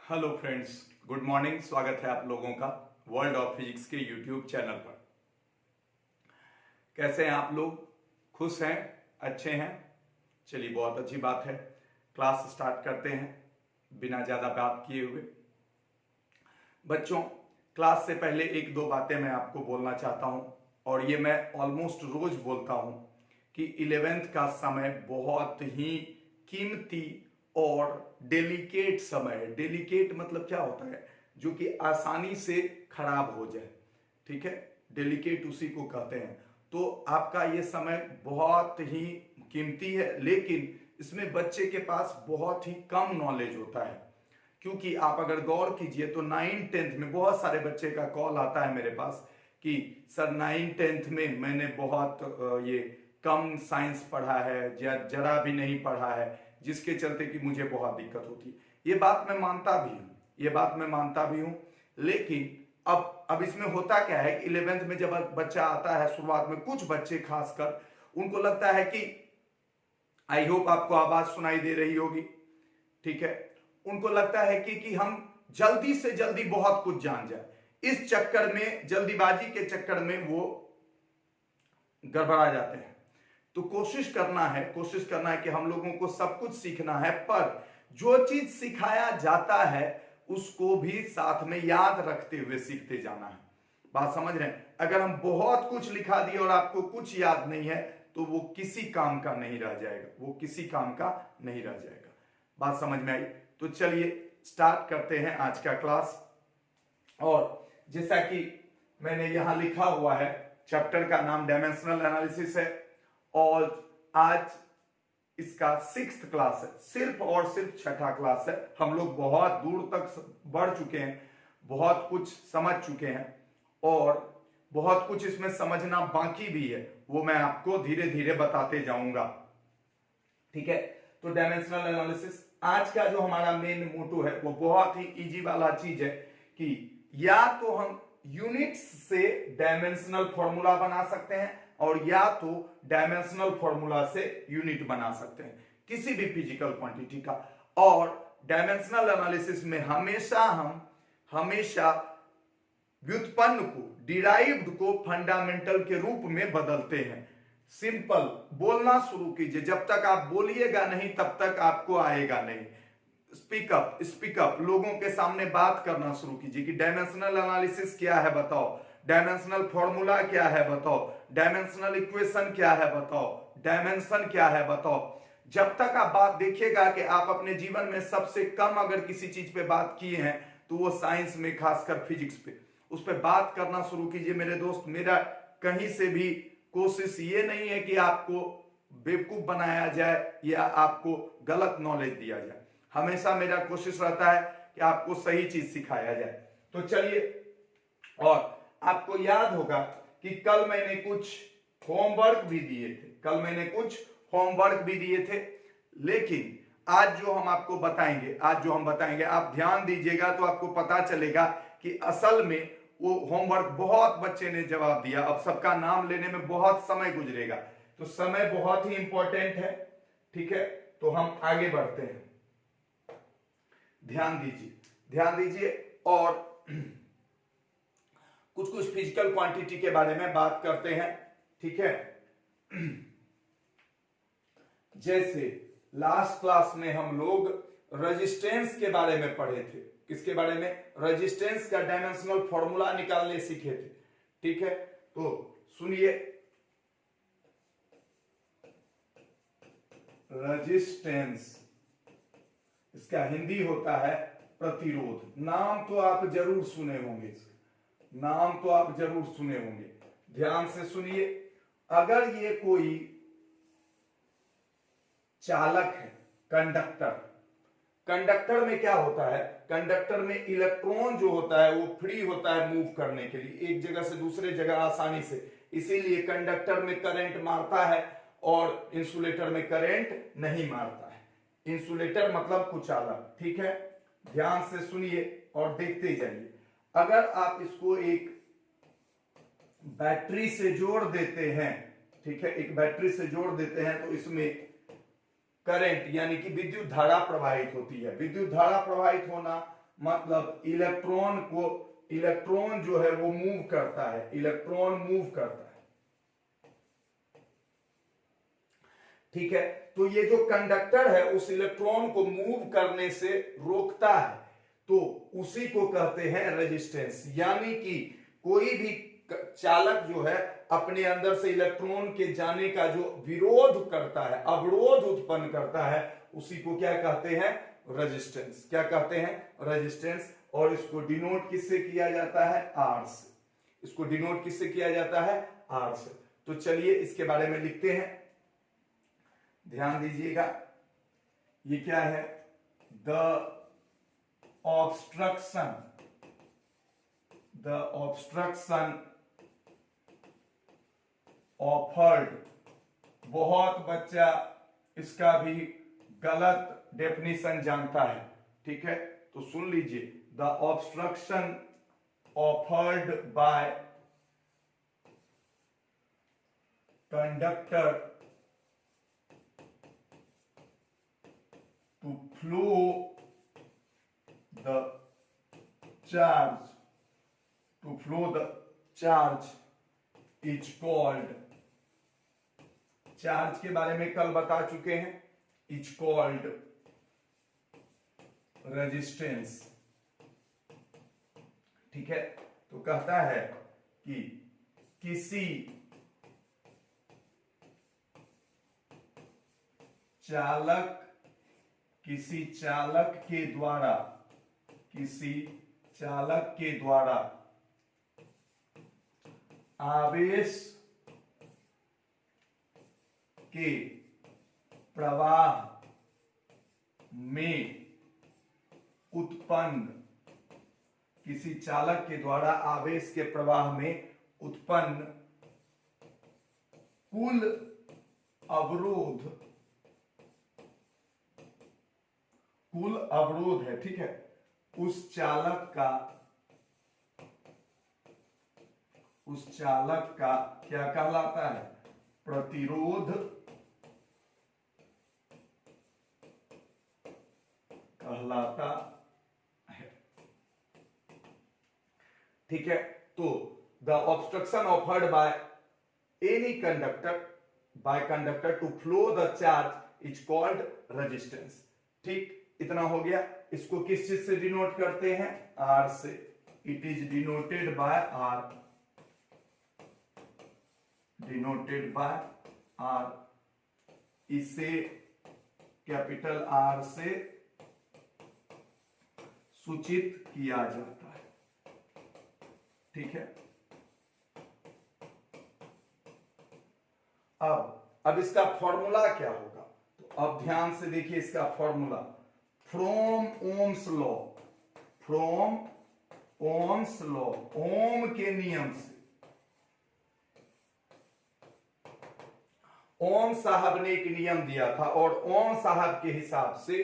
Hello friends, good morning. स्वागत है आप लोगों का वर्ल्ड ऑफ फिजिक्स के यूट्यूब चैनल पर। कैसे हैं आप लोग? खुश हैं? अच्छे हैं? चलिए, बहुत अच्छी बात है। क्लास स्टार्ट करते हैं बिना ज़्यादा बात किए हुए। बच्चों, क्लास से पहले एक दो बातें मैं आपको बोलना चाहता हूं, और ये मैं ऑलमोस्ट रोज बोलता हूं कि 11th का समय बहुत ही कीमती और डेलिकेट समय है। डेलिकेट मतलब क्या होता है? जो कि आसानी से खराब हो जाए, ठीक है। डेलिकेट उसी को कहते हैं। तो आपका ये समय बहुत ही कीमती है, लेकिन इसमें बच्चे के पास बहुत ही कम नॉलेज होता है। क्योंकि आप अगर गौर कीजिए तो 9th-10th में बहुत सारे बच्चे का कॉल आता है मेरे पास कि सर 9th-10th में मैंने बहुत ये कम साइंस पढ़ा है या जरा भी नहीं पढ़ा है, जिसके चलते कि मुझे बहुत दिक्कत होती है। ये बात मैं मानता भी हूं, लेकिन अब इसमें होता क्या है कि 11th में जब बच्चा आता है, शुरुआत में कुछ बच्चे खासकर उनको लगता है कि, आई होप आपको आवाज सुनाई दे रही होगी, ठीक है। उनको लगता है कि हम जल्दी से जल्दी बहुत कुछ जान जाए। इस चक्कर में, जल्दीबाजी के चक्कर में वो गड़बड़ा जाते हैं। तो कोशिश करना है कि हम लोगों को सब कुछ सीखना है, पर जो चीज सिखाया जाता है उसको भी साथ में याद रखते हुए सीखते जाना है। बात समझ रहे हैं? अगर हम बहुत कुछ लिखा दिए और आपको कुछ याद नहीं है तो वो किसी काम का नहीं रह जाएगा। बात समझ में आई? तो चलिए स्टार्ट करते हैं आज का क्लास। और जैसा कि मैंने यहां लिखा हुआ है, चैप्टर का नाम डायमेंशनल एनालिसिस है, और आज इसका 6th क्लास है। सिर्फ और सिर्फ 6ठा क्लास है। हम लोग बहुत दूर तक बढ़ चुके हैं, बहुत कुछ समझ चुके हैं, और बहुत कुछ इसमें समझना बाकी भी है। वो मैं आपको धीरे धीरे बताते जाऊंगा, ठीक है। तो डायमेंशनल एनालिसिस आज का जो हमारा मेन मोटो है वो बहुत ही इजी वाला चीज है कि या तो हम यूनिट्स से डायमेंशनल फॉर्मूला बना सकते हैं, और या तो डायमेंशनल फॉर्मूला से यूनिट बना सकते हैं किसी भी फिजिकल क्वांटिटी का। और डायमेंशनल एनालिसिस में हमेशा व्युत्पन्न को, डिराइव्ड को फंडामेंटल के रूप में बदलते हैं। सिंपल बोलना शुरू कीजिए। जब तक आप बोलिएगा नहीं तब तक आपको आएगा नहीं। स्पीकअप लोगों के सामने बात करना शुरू कीजिए कि डायमेंशनल एनालिसिस क्या है बताओ, डायमेंशनल फॉर्मूला क्या है बताओ, डायमेंशनल इक्वेशन क्या है बताओ, डायमेंशन क्या है बताओ। जब तक आप बात देखिएगा कि आप अपने जीवन में सबसे कम अगर किसी चीज पे बात किए हैं तो वो साइंस में, खासकर फिजिक्स पे, उस पर बात करना शुरू कीजिए मेरे दोस्त। मेरा कहीं से भी कोशिश ये नहीं है कि आपको बेवकूफ बनाया जाए या आपको गलत नॉलेज दिया जाए। हमेशा मेरा कोशिश रहता है कि आपको सही चीज सिखाया जाए। तो चलिए, और आपको याद होगा कि कल मैंने कुछ होमवर्क भी दिए थे, लेकिन आज जो हम बताएंगे आप ध्यान दीजिएगा तो आपको पता चलेगा कि असल में वो होमवर्क बहुत बच्चे ने जवाब दिया। अब सबका नाम लेने में बहुत समय गुजरेगा, तो समय बहुत ही इंपॉर्टेंट है, ठीक है। तो हम आगे बढ़ते हैं। ध्यान दीजिए और कुछ फिजिकल क्वांटिटी के बारे में बात करते हैं, ठीक है। जैसे लास्ट क्लास में हम लोग रेजिस्टेंस के बारे में पढ़े थे। किसके बारे में? रेजिस्टेंस का डायमेंशनल फॉर्मूला निकालने सीखे थे, ठीक है। तो सुनिए, रेजिस्टेंस, इसका हिंदी होता है प्रतिरोध। नाम तो आप जरूर सुने होंगे, ध्यान से सुनिए। अगर ये कोई चालक है, कंडक्टर में क्या होता है? कंडक्टर में इलेक्ट्रॉन जो होता है वो फ्री होता है मूव करने के लिए, एक जगह से दूसरे जगह आसानी से। इसीलिए कंडक्टर में करंट मारता है और इंसुलेटर में करंट नहीं मारता है। इंसुलेटर मतलब कुचालक, ठीक है। ध्यान से सुनिए और देखते जाइए। अगर आप इसको एक बैटरी से जोड़ देते हैं, ठीक है, एक बैटरी से जोड़ देते हैं, तो इसमें करंट यानी कि विद्युत धारा प्रवाहित होती है। विद्युत धारा प्रवाहित होना मतलब इलेक्ट्रॉन जो है वो मूव करता है, इलेक्ट्रॉन मूव करता है। ठीक है, तो ये जो कंडक्टर है उस इलेक्ट्रॉन को मूव करने से रोकता है, तो उसी को कहते हैं रेजिस्टेंस। यानी कि कोई भी चालक जो है अपने अंदर से इलेक्ट्रॉन के जाने का जो विरोध करता है, अवरोध उत्पन्न करता है, उसी को क्या कहते हैं? रेजिस्टेंस। क्या कहते हैं? रेजिस्टेंस। और इसको डिनोट किससे किया जाता है? आर से। इसको डिनोट किससे किया जाता है? आर से। तो चलिए इसके बारे में लिखते हैं, ध्यान दीजिएगा। ये क्या है? The obstruction offered. बहुत बच्चा इसका भी गलत डेफिनेशन जानता है, ठीक है, तो सुन लीजिए। The obstruction offered bye conductor to flow the charge is called, charge के बारे में कल बता चुके हैं, is called रेजिस्टेंस। ठीक है, तो कहता है कि किसी चालक के द्वारा आवेश के प्रवाह में उत्पन्न, किसी चालक के द्वारा आवेश के प्रवाह में उत्पन्न कुल अवरोध है, ठीक है, उस चालक का क्या कहलाता है? प्रतिरोध कहलाता है। ठीक है, तो the obstruction offered by any conductor to flow the charge is called resistance. ठीक, इतना हो गया। इसको किस चीज से डिनोट करते हैं? आर से। It is denoted by R. इसे कैपिटल आर से सूचित किया जाता है। ठीक है, अब इसका फॉर्मूला क्या होगा? तो अब ध्यान से देखिए इसका फॉर्मूला। फ्रॉम ओम्स लॉ, ओम के नियम से। ओम साहब ने एक नियम दिया था और ओम साहब के हिसाब से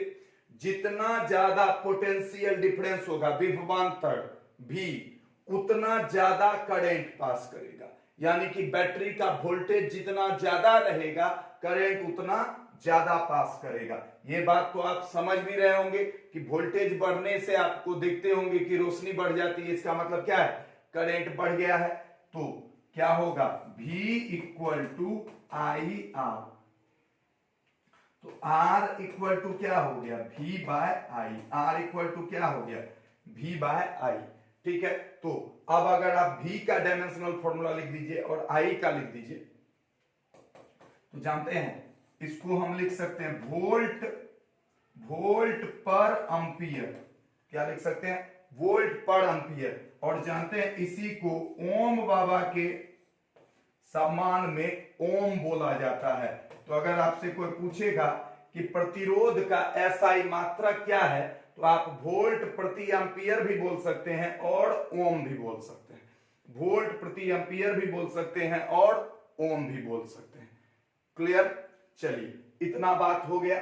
जितना ज्यादा पोटेंशियल डिफरेंस होगा, विभवांतर भी, उतना ज्यादा करंट पास करेगा। यानी कि बैटरी का वोल्टेज जितना ज्यादा रहेगा, करंट उतना ज्यादा पास करेगा। ये बात तो आप समझ भी रहे होंगे कि वोल्टेज बढ़ने से आपको देखते होंगे कि रोशनी बढ़ जाती है, इसका मतलब क्या है? करंट बढ़ गया है। तो क्या होगा? V equal to I R. तो R इक्वल टू क्या हो गया? V by I. R equal to क्या हो गया? V by I. ठीक है, तो अब अगर आप V का डायमेंशनल फॉर्मूला लिख दीजिए और I का लिख दीजिए, तो जानते हैं इसको हम लिख सकते हैं वोल्ट पर एम्पियर। क्या लिख सकते हैं? वोल्ट पर एम्पियर। और जानते हैं इसी को ओम बाबा के सम्मान में ओम बोला जाता है। तो अगर आपसे कोई पूछेगा कि प्रतिरोध का एसआई मात्रक क्या है, तो आप वोल्ट प्रति एम्पियर भी बोल सकते हैं और ओम भी बोल सकते हैं। वोल्ट प्रति एम्पियर भी बोल सकते हैं और ओम भी बोल सकते हैं। क्लियर? चलिए, इतना बात हो गया।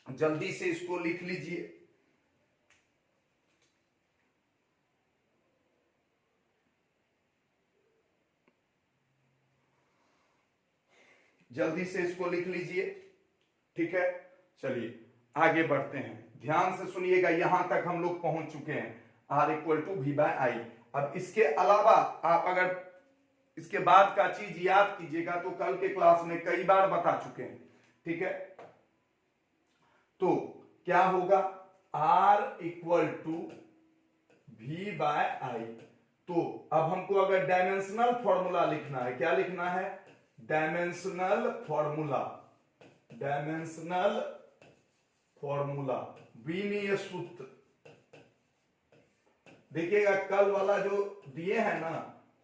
जल्दी से इसको लिख लीजिए। जल्दी से इसको लिख लीजिए। ठीक है, चलिए आगे बढ़ते हैं, ध्यान से सुनिएगा, यहां तक हम लोग पहुंच चुके हैं, R equal to V by I. अब इसके अलावा आप अगर इसके बाद का चीज याद कीजिएगा तो कल के क्लास में कई बार बता चुके हैं, ठीक है। तो क्या होगा, R equal to V by I. तो अब हमको अगर डायमेंशनल फॉर्मूला लिखना है, क्या लिखना है, डायमेंशनल फॉर्मूला, डायमेंशनल फॉर्मूला, विमीय सूत्र। देखिएगा कल वाला जो दिए हैं ना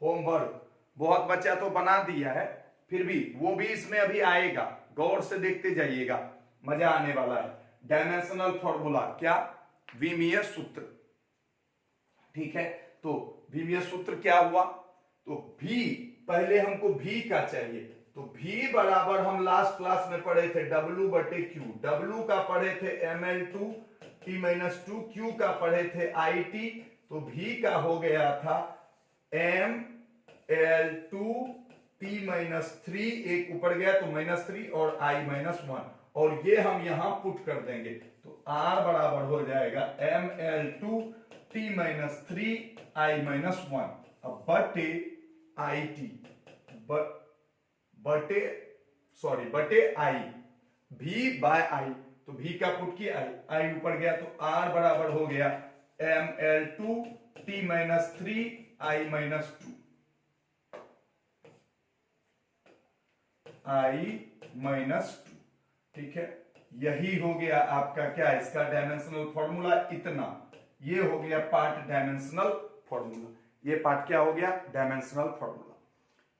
होमवर्क, बहुत बच्चा तो बना दिया है, फिर भी वो भी इसमें अभी आएगा, गौर से देखते जाइएगा, मजा आने वाला है। डायमेंशनल फॉर्मूला क्या, विमीय सूत्र, ठीक है। तो विमीय सूत्र क्या हुआ, तो V, पहले हमको V का चाहिए, तो V बराबर हम लास्ट क्लास में पढ़े थे W बटे Q, W का पढ़े थे ml2 t-2, Q का पढ़े थे IT, तो V का हो गया था ml2 t-3, एक ऊपर गया तो -3 और I-1, और ये हम यहां पुट कर देंगे, तो R बराबर हो जाएगा ml2 t-3 I-1, अब बटे IT, बटे I, V बाय I, तो V का पुट किया, I ऊपर गया तो R बराबर हो गया ml2 t-3 I-2, I-2, ठीक है। यही हो गया आपका क्या, इसका डायमेंशनल फॉर्मूला, इतना, ये हो गया पार्ट डायमेंशनल फॉर्मूला, ये पार्ट क्या हो गया, डायमेंशनल फॉर्मूला,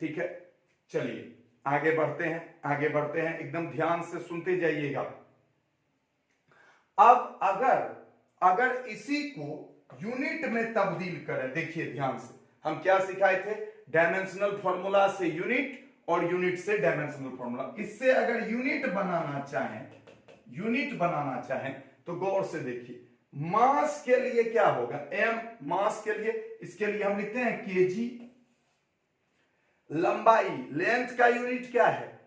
ठीक है। चलिए आगे बढ़ते हैं, आगे बढ़ते हैं, एकदम ध्यान से सुनते जाइएगा। अब अगर इसी को यूनिट में तब्दील करें, देखिए ध्यान से, हम क्या सिखाए थे, डायमेंशनल फॉर्मूला से यूनिट और यूनिट से डायमेंशनल फॉर्मूला। इससे अगर यूनिट बनाना चाहें तो गौर से देखिए, मास के लिए क्या होगा, m, मास के लिए, इसके लिए हम लिखते हैं kg, लंबाई, लेंथ का यूनिट क्या है,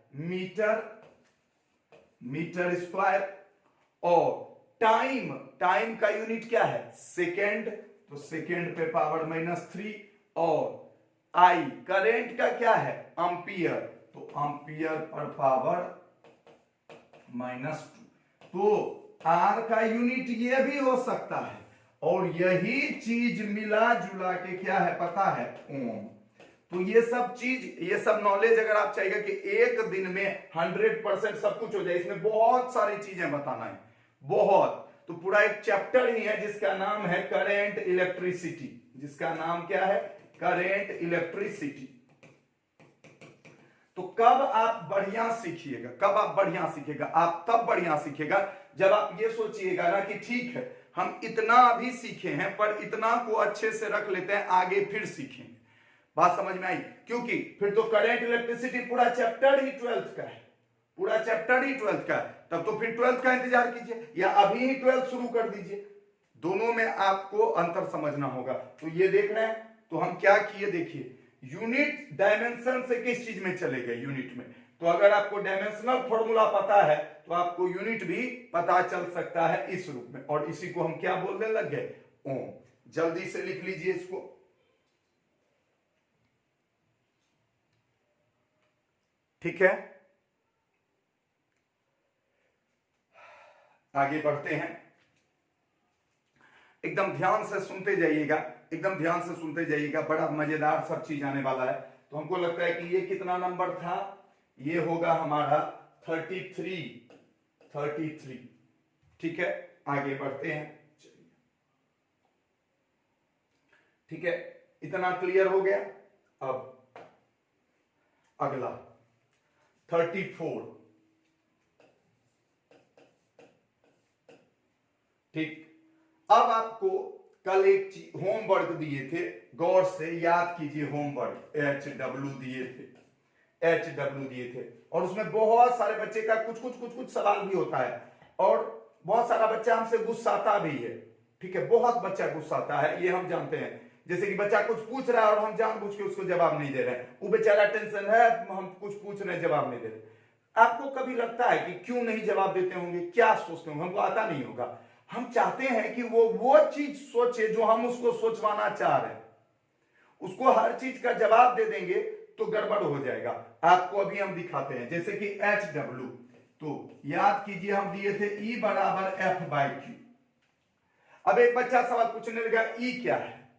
मीटर स्क्वायर, और टाइम का यूनिट क्या है, सेकेंड, तो सेकेंड पे पावर -3, और I, करंट का क्या है, एंपियर, तो एंपियर पर पावर -2, तो R का यूनिट ये भी हो सकता है, और यही चीज मिला जुला के क्या है पता है, ओम। तो ये सब नॉलेज अगर आप चाहिएगा कि एक दिन में 100% सब कुछ हो जाए, इसमें बहुत सारी चीजें बताना है, बहुत, तो पूरा एक चैप्टर ही है जिसका नाम है करेंट इलेक्ट्रिसिटी, जिसका नाम क्या है, करेंट इलेक्ट्रिसिटी। तो कब आप बढ़िया सीखिएगा, आप तब बढ़िया सीखिएगा जब आप ये सोचिएगा ना कि ठीक है हम इतना अभी सीखे हैं, पर इतना को अच्छे से रख लेते हैं, आगे फिर सीखेंगे। बात समझ में आई, क्योंकि फिर तो करेंट इलेक्ट्रिसिटी पूरा चैप्टर ही 12th का है, तब तो फिर 12th का इंतजार कीजिए, या अभी ही 12th शुरू कर दीजिए, दोनों में आपको अंतर समझना होगा। तो ये देख रहे हैं, तो हम क्या किए, देखिए यूनिट डायमेंशन से किस चीज में चले गए, यूनिट में, तो अगर आपको डायमेंशनल फॉर्मूला पता है तो आपको यूनिट भी पता चल सकता है इस रूप में, और इसी को हम क्या बोलने लग गए, ओम। जल्दी से लिख लीजिए इसको, ठीक है। आगे बढ़ते हैं, एकदम ध्यान से सुनते जाइएगा, बड़ा मजेदार सब चीज आने वाला है। तो हमको लगता है कि ये कितना नंबर था, ये होगा हमारा 33, ठीक है। आगे बढ़ते हैं, ठीक है, इतना क्लियर हो गया। अब अगला 34, ठीक। अब आपको कल एक होमवर्क दिए थे, गौर से याद कीजिए, होमवर्क HW दिए थे, और उसमें बहुत सारे बच्चे का कुछ सवाल भी होता है, और बहुत सारा बच्चा हमसे गुस्साता भी है, ठीक है, बहुत बच्चा गुस्साता है, ये हम जानते हैं। जैसे कि बच्चा कुछ पूछ रहा है और हम जानबूझ के उसको जवाब नहीं दे रहे हैं, वो बेचारा टेंशन है, हम कुछ पूछ रहे हैं जवाब नहीं दे रहे। आपको कभी लगता है कि क्यों नहीं जवाब देते होंगे, क्या सोचते होंगे, हमको आता नहीं होगा। हम चाहते हैं कि वो चीज सोचे जो हम उसको सोचवाना चाह रहे हैं। उसको हर चीज का जवाब दे देंगे तो गड़बड़ हो जाएगा। आपको अभी हम दिखाते हैं, जैसे कि HW, तो याद कीजिए हम दिए थे E बराबर F/Q। अब एक बच्चा सवाल पूछने लगा E क्या है,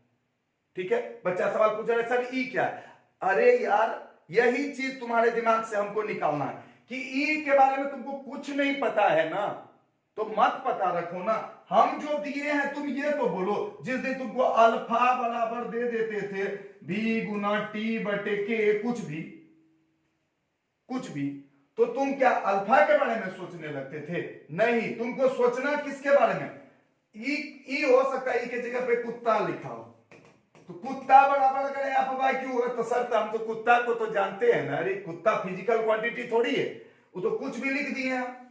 ठीक है, बच्चा सवाल पूछ रहा है सर E क्या है। अरे यार, यही चीज तुम्हारे दिमाग से हमको निकालना है कि E के बारे में तुमको कुछ नहीं पता है ना, तो मत पता रखो ना। हम जो दिए हैं तुम ये तो बोलो, जिस दिन तुमको अल्फा बराबर दे देते थे V गुना T/K, कुछ भी, तो तुम क्या अल्फा के बारे में सोचने लगते थे? नहीं, तुमको सोचना किसके बारे में? ई हो सकता है, ई की जगह पे कुत्ता लिखा हो, तो कुत्ता बराबर अगर F/Q हो तो सर हम तो कुत्ता को तो जानते हैं ना। अरे कुत्ता फिजिकल क्वांटिटी थोड़ी है, वो तो कुछ भी लिख दिए हैं।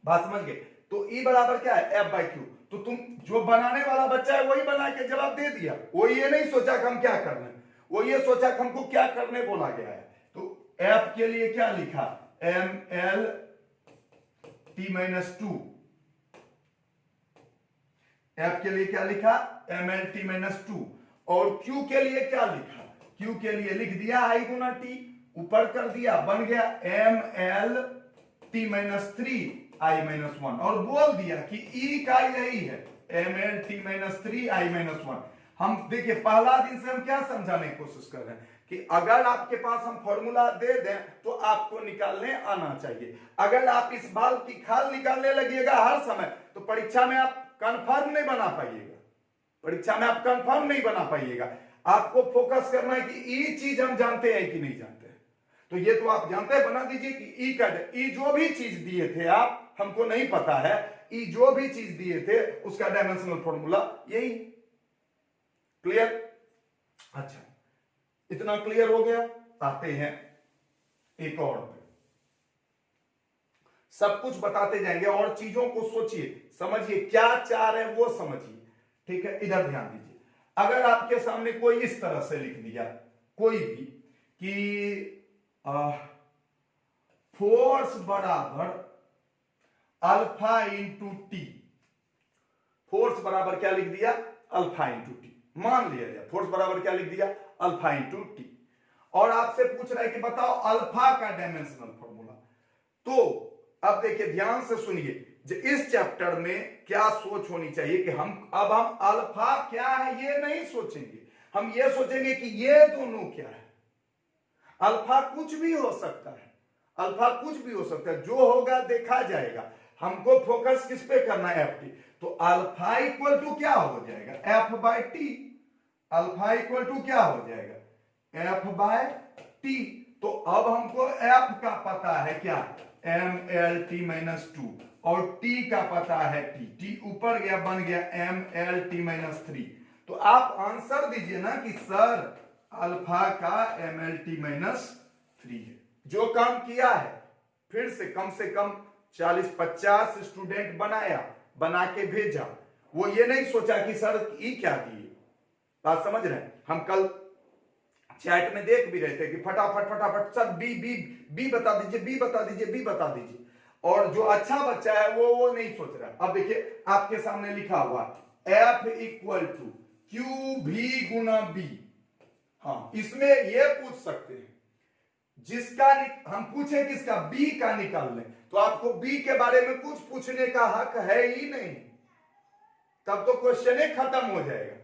बात समझ गए? तो E बराबर क्या है? F/Q। तो तुम जो बनाने वाला बच्चा है वही बना के जवाब दे दिया। वो ये नहीं सोचा कि हम क्या कर रहे हैं, वो ये सोचा कि हमको क्या करने बोला गया है। तो F के लिए क्या लिखा? MLT-2। F के लिए क्या लिखा? MLT-2। और Q के लिए क्या लिखा? Q के लिए लिख दिया I गुना T, ऊपर कर दिया, बन गया MLT-3I-1, और बोल दिया कि E का यही है MLT-3I-1। हम देखिए पहला दिन से हम क्या समझाने की कोशिश कर रहे हैं कि अगर आपके पास हम फॉर्मूला दे दें तो आपको निकालने आना चाहिए। अगर आप इस बाल की खाल निकालने लगिएगा हर समय तो परीक्षा में आप कंफर्म नहीं बना पाइएगा, परीक्षा में आप कंफर्म नहीं बना पाइएगा। आपको फोकस करना है कि ई चीज हम जानते हैं कि नहीं जानते हैं। तो ये तो आप जानते हैं, बना दीजिए कि ई का ई जो भी चीज दिए थे आप, हमको नहीं पता है, ई जो भी चीज दिए थे उसका डायमेंशनल फॉर्मूला यही। क्लियर? अच्छा, इतना क्लियर हो गया। आते हैं एक और पे, सब कुछ बताते जाएंगे और चीजों को सोचिए, समझिए, क्या चाह रहे हैं वो समझिए, ठीक है। इधर ध्यान दीजिए, अगर आपके सामने कोई इस तरह से लिख दिया कोई भी कि फोर्स बराबर अल्फा इंटू टी, फोर्स बराबर क्या लिख दिया? अल्फा इंटू टी, मान लिया जाए फोर्स बराबर क्या लिख दिया? अल्फा इंटू टी, और आपसे पूछ रहा है कि बताओ अल्फा का डायमेंशनल फॉर्मूला। तो अब देखिए ध्यान से सुनिए, इस चैप्टर में क्या सोच होनी चाहिए कि हम अल्फा क्या है ये नहीं सोचेंगे, हम ये सोचेंगे कि ये दोनों क्या है। अल्फा कुछ भी हो सकता है, अल्फा कुछ भी हो सकता है, जो होगा देखा जाएगा। हमको फोकस किस पे करना है? F T. तो अल्फा इक्वल टू क्या हो जाएगा? F/T। अल्फा इक्वल टू क्या हो जाएगा? F/T। तो अब हमको F का पता है क्या? MLT-2, और T का पता है T ऊपर गया, बन गया MLT-3। तो आप आंसर दीजिए ना कि सर अल्फा का MLT-3 है। जो काम किया है, फिर से कम 40-50 स्टूडेंट बनाया, बना के भेजा, वो ये नहीं सोचा कि सर ई क्या दिए। बात समझ रहे हैं? हम कल चैट में देख भी रहे थे कि फटाफट सर बी बता दीजिए, बी बता दीजिए, बी बता दीजिए, और जो अच्छा बच्चा है वो नहीं सोच रहा। अब देखिए आपके सामने लिखा हुआ F इक्वल टू QV गुना B। हाँ, इसमें ये पूछ सकते हैं, जिसका हम पूछे किसका? B का निकाल लें, तो आपको B के बारे में कुछ पूछने का हक है ही नहीं, तब तो क्वेश्चन ही खत्म हो जाएगा।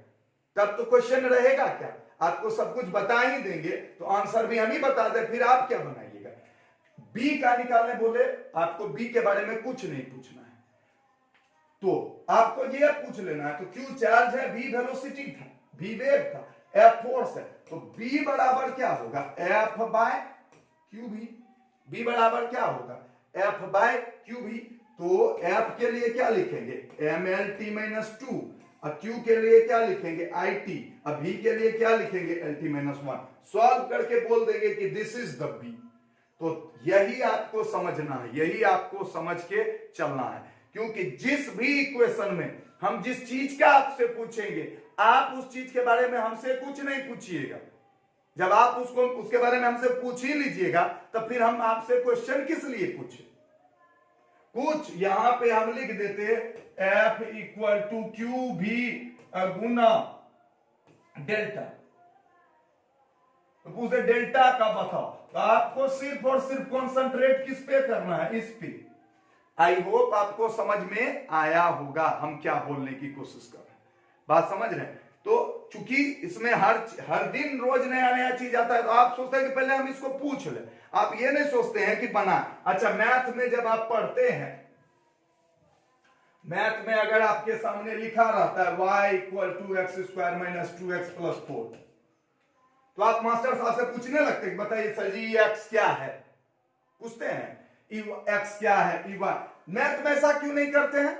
तब तो क्वेश्चन रहेगा क्या? आपको सब कुछ बता ही देंगे तो आंसर भी हम ही बता दें, फिर आप क्या बनाइएगा? बी का निकालने बोले, आपको बी के बारे में कुछ नहीं पूछना है, तो आपको ये पूछ लेना है। तो क्यू चार्ज है, बी वेलोसिटी था, बी वेग था, एफ फोर्स है, तो बी बराबर क्या होगा? F/QV। बी बराबर क्या होगा? F/QV। तो एफ के लिए क्या लिखेंगे? MLT-2, और Q के लिए क्या लिखेंगे? IT, अब V के लिए क्या लिखेंगे? LT-1। सॉल्व करके बोल देंगे कि दिस इज द B। तो यही आपको समझना है, यही आपको समझ के चलना है, क्योंकि जिस भी इक्वेशन में हम जिस चीज का आपसे पूछेंगे, आप उस चीज के बारे में हमसे कुछ नहीं पूछिएगा, जब आप उसको उसके बारे में हमसे पूछ ही लीजिएगा तो फिर हम आपसे क्वेश्चन किस लिए पूछे। कुछ यहां पे हम लिख देते F इक्वल टू क्यू भी गुना डेल्टा, तो पूछे डेल्टा का बताओ, तो आपको सिर्फ और सिर्फ कॉन्सेंट्रेट किस पे करना है, इस पे। आई होप आपको समझ में आया होगा हम क्या बोलने की कोशिश कर रहे हैं, बात समझ रहे हैं। तो चूंकि इसमें हर दिन रोज नया नया चीज आता है, तो आप सोचते हैं कि पहले हम इसको पूछ ले, आप ये नहीं सोचते हैं कि बना। अच्छा, मैथ में जब आप पढ़ते हैं, मैथ में अगर आपके सामने लिखा रहता है y equal to X square minus 2x plus 4, तो आप मास्टर साहब से पूछने लगते हैं, बताइए सर जी ये x क्या है, पूछते हैं x क्या है, y। मैथ में ऐसा क्यों नहीं करते हैं?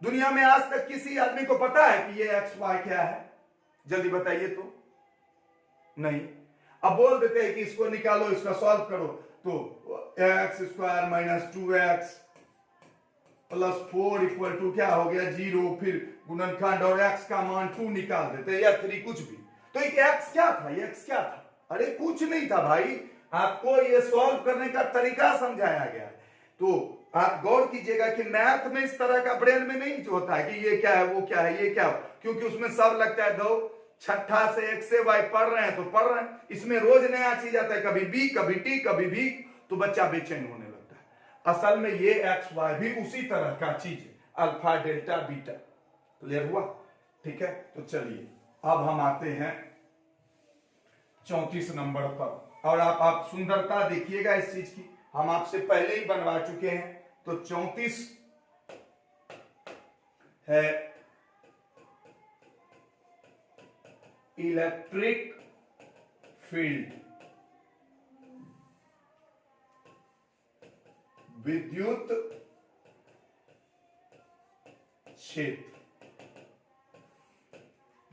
दुनिया में आज तक किसी आदमी को पता है कि ये एक्स वाई क्या है? जल्दी बताइए तो। नहीं। अब बोल देते हैं कि इसको निकालो, इसका सॉल्व करो, तो X square minus 2x plus 4 equal to क्या हो गया 0, फिर गुणनखंड और x का मान 2 निकाल देते हैं या 3 कुछ भी। तो एक x क्या था, ये x क्या था? अरे कुछ नहीं था भाई, आपको ये सॉल्व करने का तरीका समझाया गया है। तो आप गौर कीजिएगा कि मैथ में इस तरह का ब्रेन में नहीं होता है कि ये क्या है वो क्या है ये क्या हो, क्योंकि उसमें सब लगता है दो छठा से x से y पढ़ रहे हैं तो पढ़ रहे हैं, इसमें रोज नया चीज आता है, कभी b कभी t कभी v, तो बच्चा बेचैन होने लगता है। असल में ये x y भी उसी तरह का चीज है, अल्फा डेल्टा बीटा। क्लियर हुआ? ठीक है, तो चलिए अब हम आते हैं 34 नंबर पर, और आप सुंदरता देखिएगा इस चीज की, हम आपसे पहले ही बनवा चुके हैं। तो 34 है इलेक्ट्रिक फील्ड, विद्युत क्षेत्र।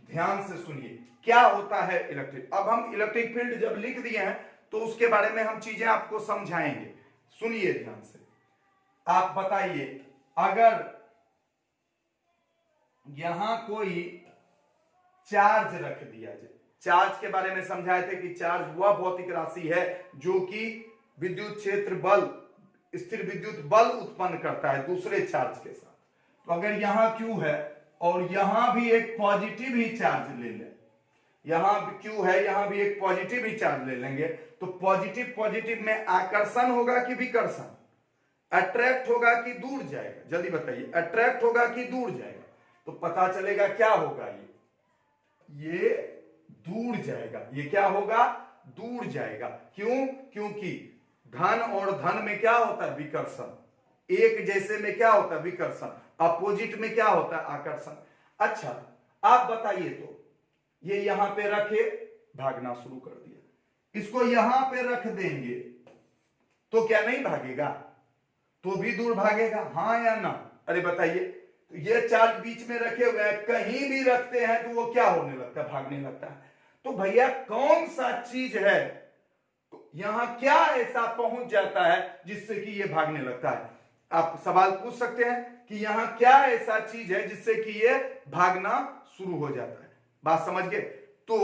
ध्यान से सुनिए क्या होता है इलेक्ट्रिक। अब हम इलेक्ट्रिक फील्ड जब लिख दिए हैं तो उसके बारे में हम चीजें आपको समझाएंगे, सुनिए ध्यान से। आप बताइए, अगर यहां कोई चार्ज रख दिया जाए, चार्ज के बारे में समझाए थे कि चार्ज वह भौतिक राशि है जो कि विद्युत क्षेत्र बल, स्थिर विद्युत बल उत्पन्न करता है दूसरे चार्ज के साथ। तो अगर यहां Q है और यहां भी एक पॉजिटिव ही चार्ज ले लें, यहां Q है यहां भी एक पॉजिटिव ही चार्ज ले लेंगे, तो पॉजिटिव पॉजिटिव में आकर्षण होगा कि विकर्षण, अट्रैक्ट होगा कि दूर जाएगा? जल्दी बताइए, अट्रैक्ट होगा कि दूर जाएगा? तो पता चलेगा क्या होगा, ये दूर जाएगा। ये क्या होगा? दूर जाएगा। क्यों? क्योंकि धन और धन में क्या होता है? विकर्षण। एक जैसे में क्या होता है? विकर्षण। अपोजिट में क्या होता है? आकर्षण। अच्छा, आप बताइए, तो ये यहां पे रखे, भागना शुरू कर दिया, इसको यहां पे रख देंगे तो क्या नहीं भागेगा? तो भी दूर भागेगा, हाँ या ना? अरे बताइए, तो ये चार्ज बीच में रखे हुए हैं, कहीं भी रखते हैं तो वो क्या होने लगता है? भागने लगता है। तो भैया कौन सा चीज है, तो यहां क्या ऐसा पहुंच जाता है जिससे कि ये भागने लगता है? आप सवाल पूछ सकते हैं कि यहां क्या ऐसा चीज है जिससे कि ये भागना शुरू हो जाता है। बात समझ गए? तो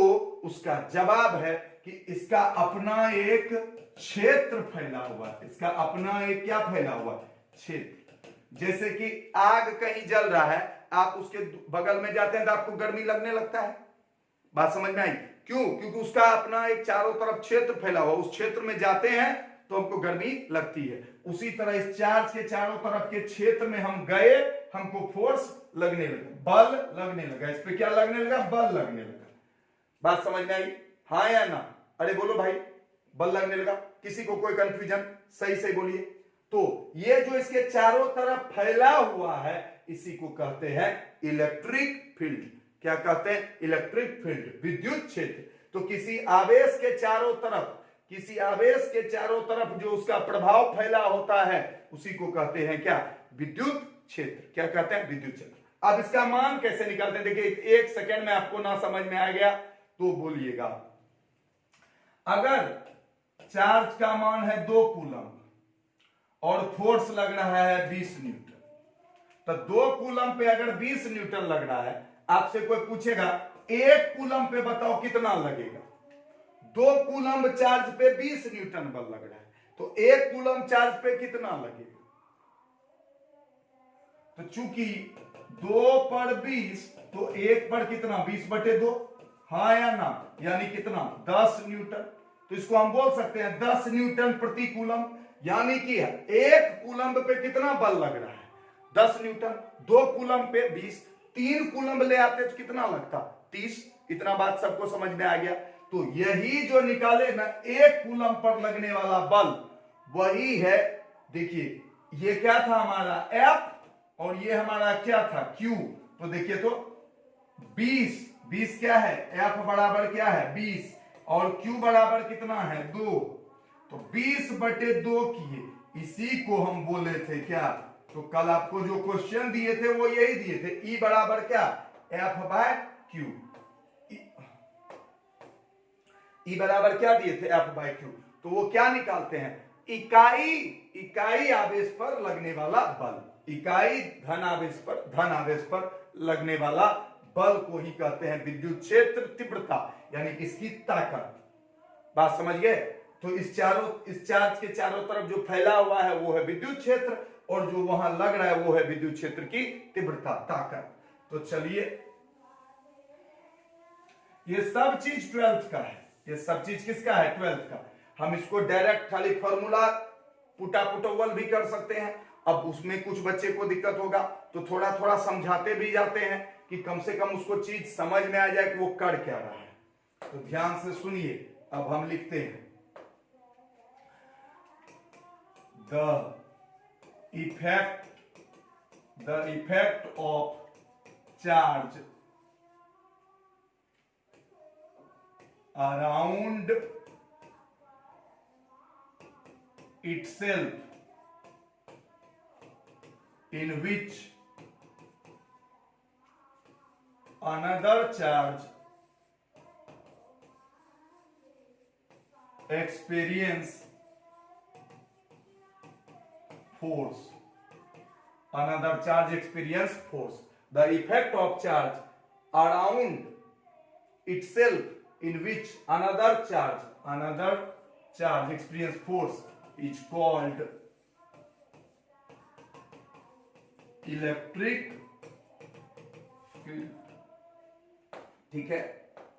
उसका जवाब है कि इसका अपना एक क्षेत्र फैला हुआ है, इसका अपना एक क्या फैला हुआ? क्षेत्र। जैसे कि आग कहीं जल रहा है, आप उसके बगल में जाते हैं तो आपको गर्मी लगने लगता है। बात समझ में आई? क्यों? क्योंकि उसका अपना एक चारों तरफ क्षेत्र फैला हुआ, उस क्षेत्र में जाते हैं तो हमको गर्मी लगती है। उसी तरह इस चार्ज के चारों तरफ के क्षेत्र में हम गए, हमको फोर्स लगने लगा, बल लगने लगा। इस पे क्या लगने लगा? बल लगने लगा। बात समझ में आई? हाँ या ना? अरे बोलो भाई, बल लगने लगा। किसी को कोई कंफ्यूजन? सही सही बोलिए। तो ये जो इसके चारों तरफ फैला हुआ है, इसी को कहते हैं इलेक्ट्रिक फील्ड। क्या कहते हैं? इलेक्ट्रिक फील्ड, विद्युत क्षेत्र। तो किसी आवेश के चारों तरफ, किसी आवेश के चारों तरफ जो उसका प्रभाव फैला होता है, उसी को कहते हैं क्या? विद्युत क्षेत्र। क्या कहते हैं? विद्युत क्षेत्र। अब इसका मान कैसे निकालते हैं? देखिए, एक सेकेंड में आपको ना समझ में आ गया तो बोलिएगा। अगर चार्ज का मान है 2 कूलम और फोर्स लग रहा है 20 न्यूटन, तो 2 कूलम पे अगर 20 न्यूटन लग रहा है, आपसे कोई पूछेगा 1 कूलम पे बताओ कितना लगेगा, 2 कूलम्ब चार्ज पे 20 न्यूटन बल लग रहा है, तो 1 कूलम्ब चार्ज पे कितना लगेगा? तो चूंकि 2 पर 20 तो 1 पर कितना 20/2, हाँ या ना, यानी कितना 10 न्यूटन। तो इसको हम बोल सकते हैं 10 न्यूटन प्रति कूलम्ब, यानी कि 1 कूलम्ब पे कितना बल लग रहा है 10 न्यूटन, 2 कूलम्ब पे 20, 3 कूलम्ब ले आते तो कितना लगता 30। इतना बात सबको समझ में आ गया। तो यही जो निकाले ना 1 कूलम्ब पर लगने वाला बल, वही है, देखिए ये क्या था हमारा F और ये हमारा क्या था Q। तो देखिए तो 20 क्या है, F बराबर क्या है 20 और Q बराबर कितना है 2, तो 20/2 किए, इसी को हम बोले थे क्या, तो कल आपको जो क्वेश्चन दिए थे वो यही दिए थे, E बराबर क्या F/Q, E बराबर क्या दिए थे F/Q। तो वो क्या निकालते हैं, इकाई आवेश पर लगने वाला बल, इकाई धन आवेश पर लगने वाला बल को ही कहते हैं विद्युत क्षेत्र तीव्रता, यानी इसकी ताकत। बात समझ गए। तो इस चार्ज के चारों तरफ जो फैला हुआ है वो है विद्युत क्षेत्र, और जो वहां लग रहा है वो है विद्युत क्षेत्र की तीव्रता, ताकत। तो चलिए, ये सब चीज 12th का है, ये सब चीज किसका है 12th का। हम इसको डायरेक्ट खाली फॉर्मूला पुटअवल भी कर सकते हैं। अब उसमें कुछ बच्चे को दिक्कत होगा तो थोड़ा थोड़ा समझाते भी जाते हैं कि कम से कम उसको चीज समझ में आ जाए कि वो कर क्या रहा है। तो ध्यान से सुनिए, अब हम लिखते हैं the effect of charge around itself in which another charge experience force, another charge experience force. The effect of charge around itself in which another charge experience force is called electric field। ठीक है,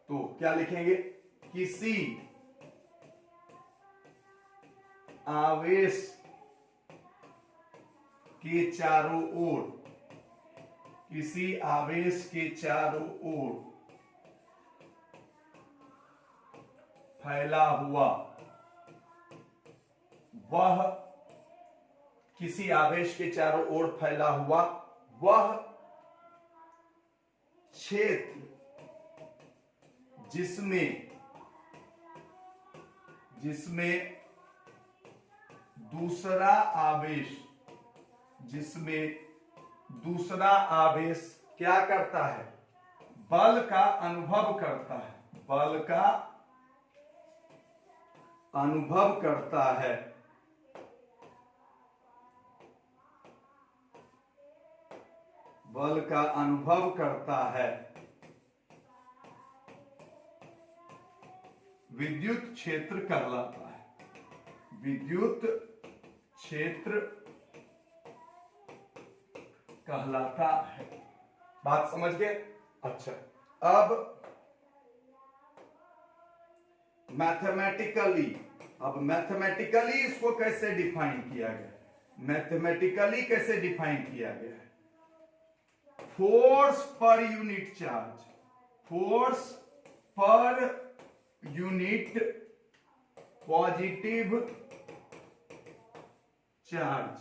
तो क्या लिखेंगे, किसी आवेश के चारों ओर, किसी आवेश के चारों ओर फैला हुआ, वह किसी आवेश के चारों ओर फैला हुआ वह क्षेत्र जिसमें दूसरा आवेश क्या करता है, बल का अनुभव करता है, बल का अनुभव करता है, बल का अनुभव करता है, विद्युत क्षेत्र कहलाता है, विद्युत क्षेत्र कहलाता है। बात समझ गए। अच्छा, अब मैथमेटिकली इसको कैसे डिफाइन किया गया, मैथमेटिकली कैसे डिफाइन किया गया है, force per unit charge, force per unit positive charge,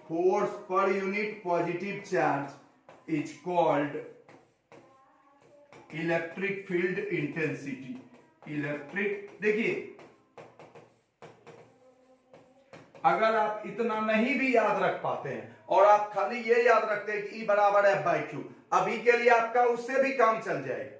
force per unit positive charge is called electric field intensity. Electric, देखिए अगर आप इतना नहीं भी याद रख पाते हैं और आप खाली ये याद रखते हैं कि E बराबर है बाई क्यू, अभी के लिए आपका उससे भी काम चल जाएगा।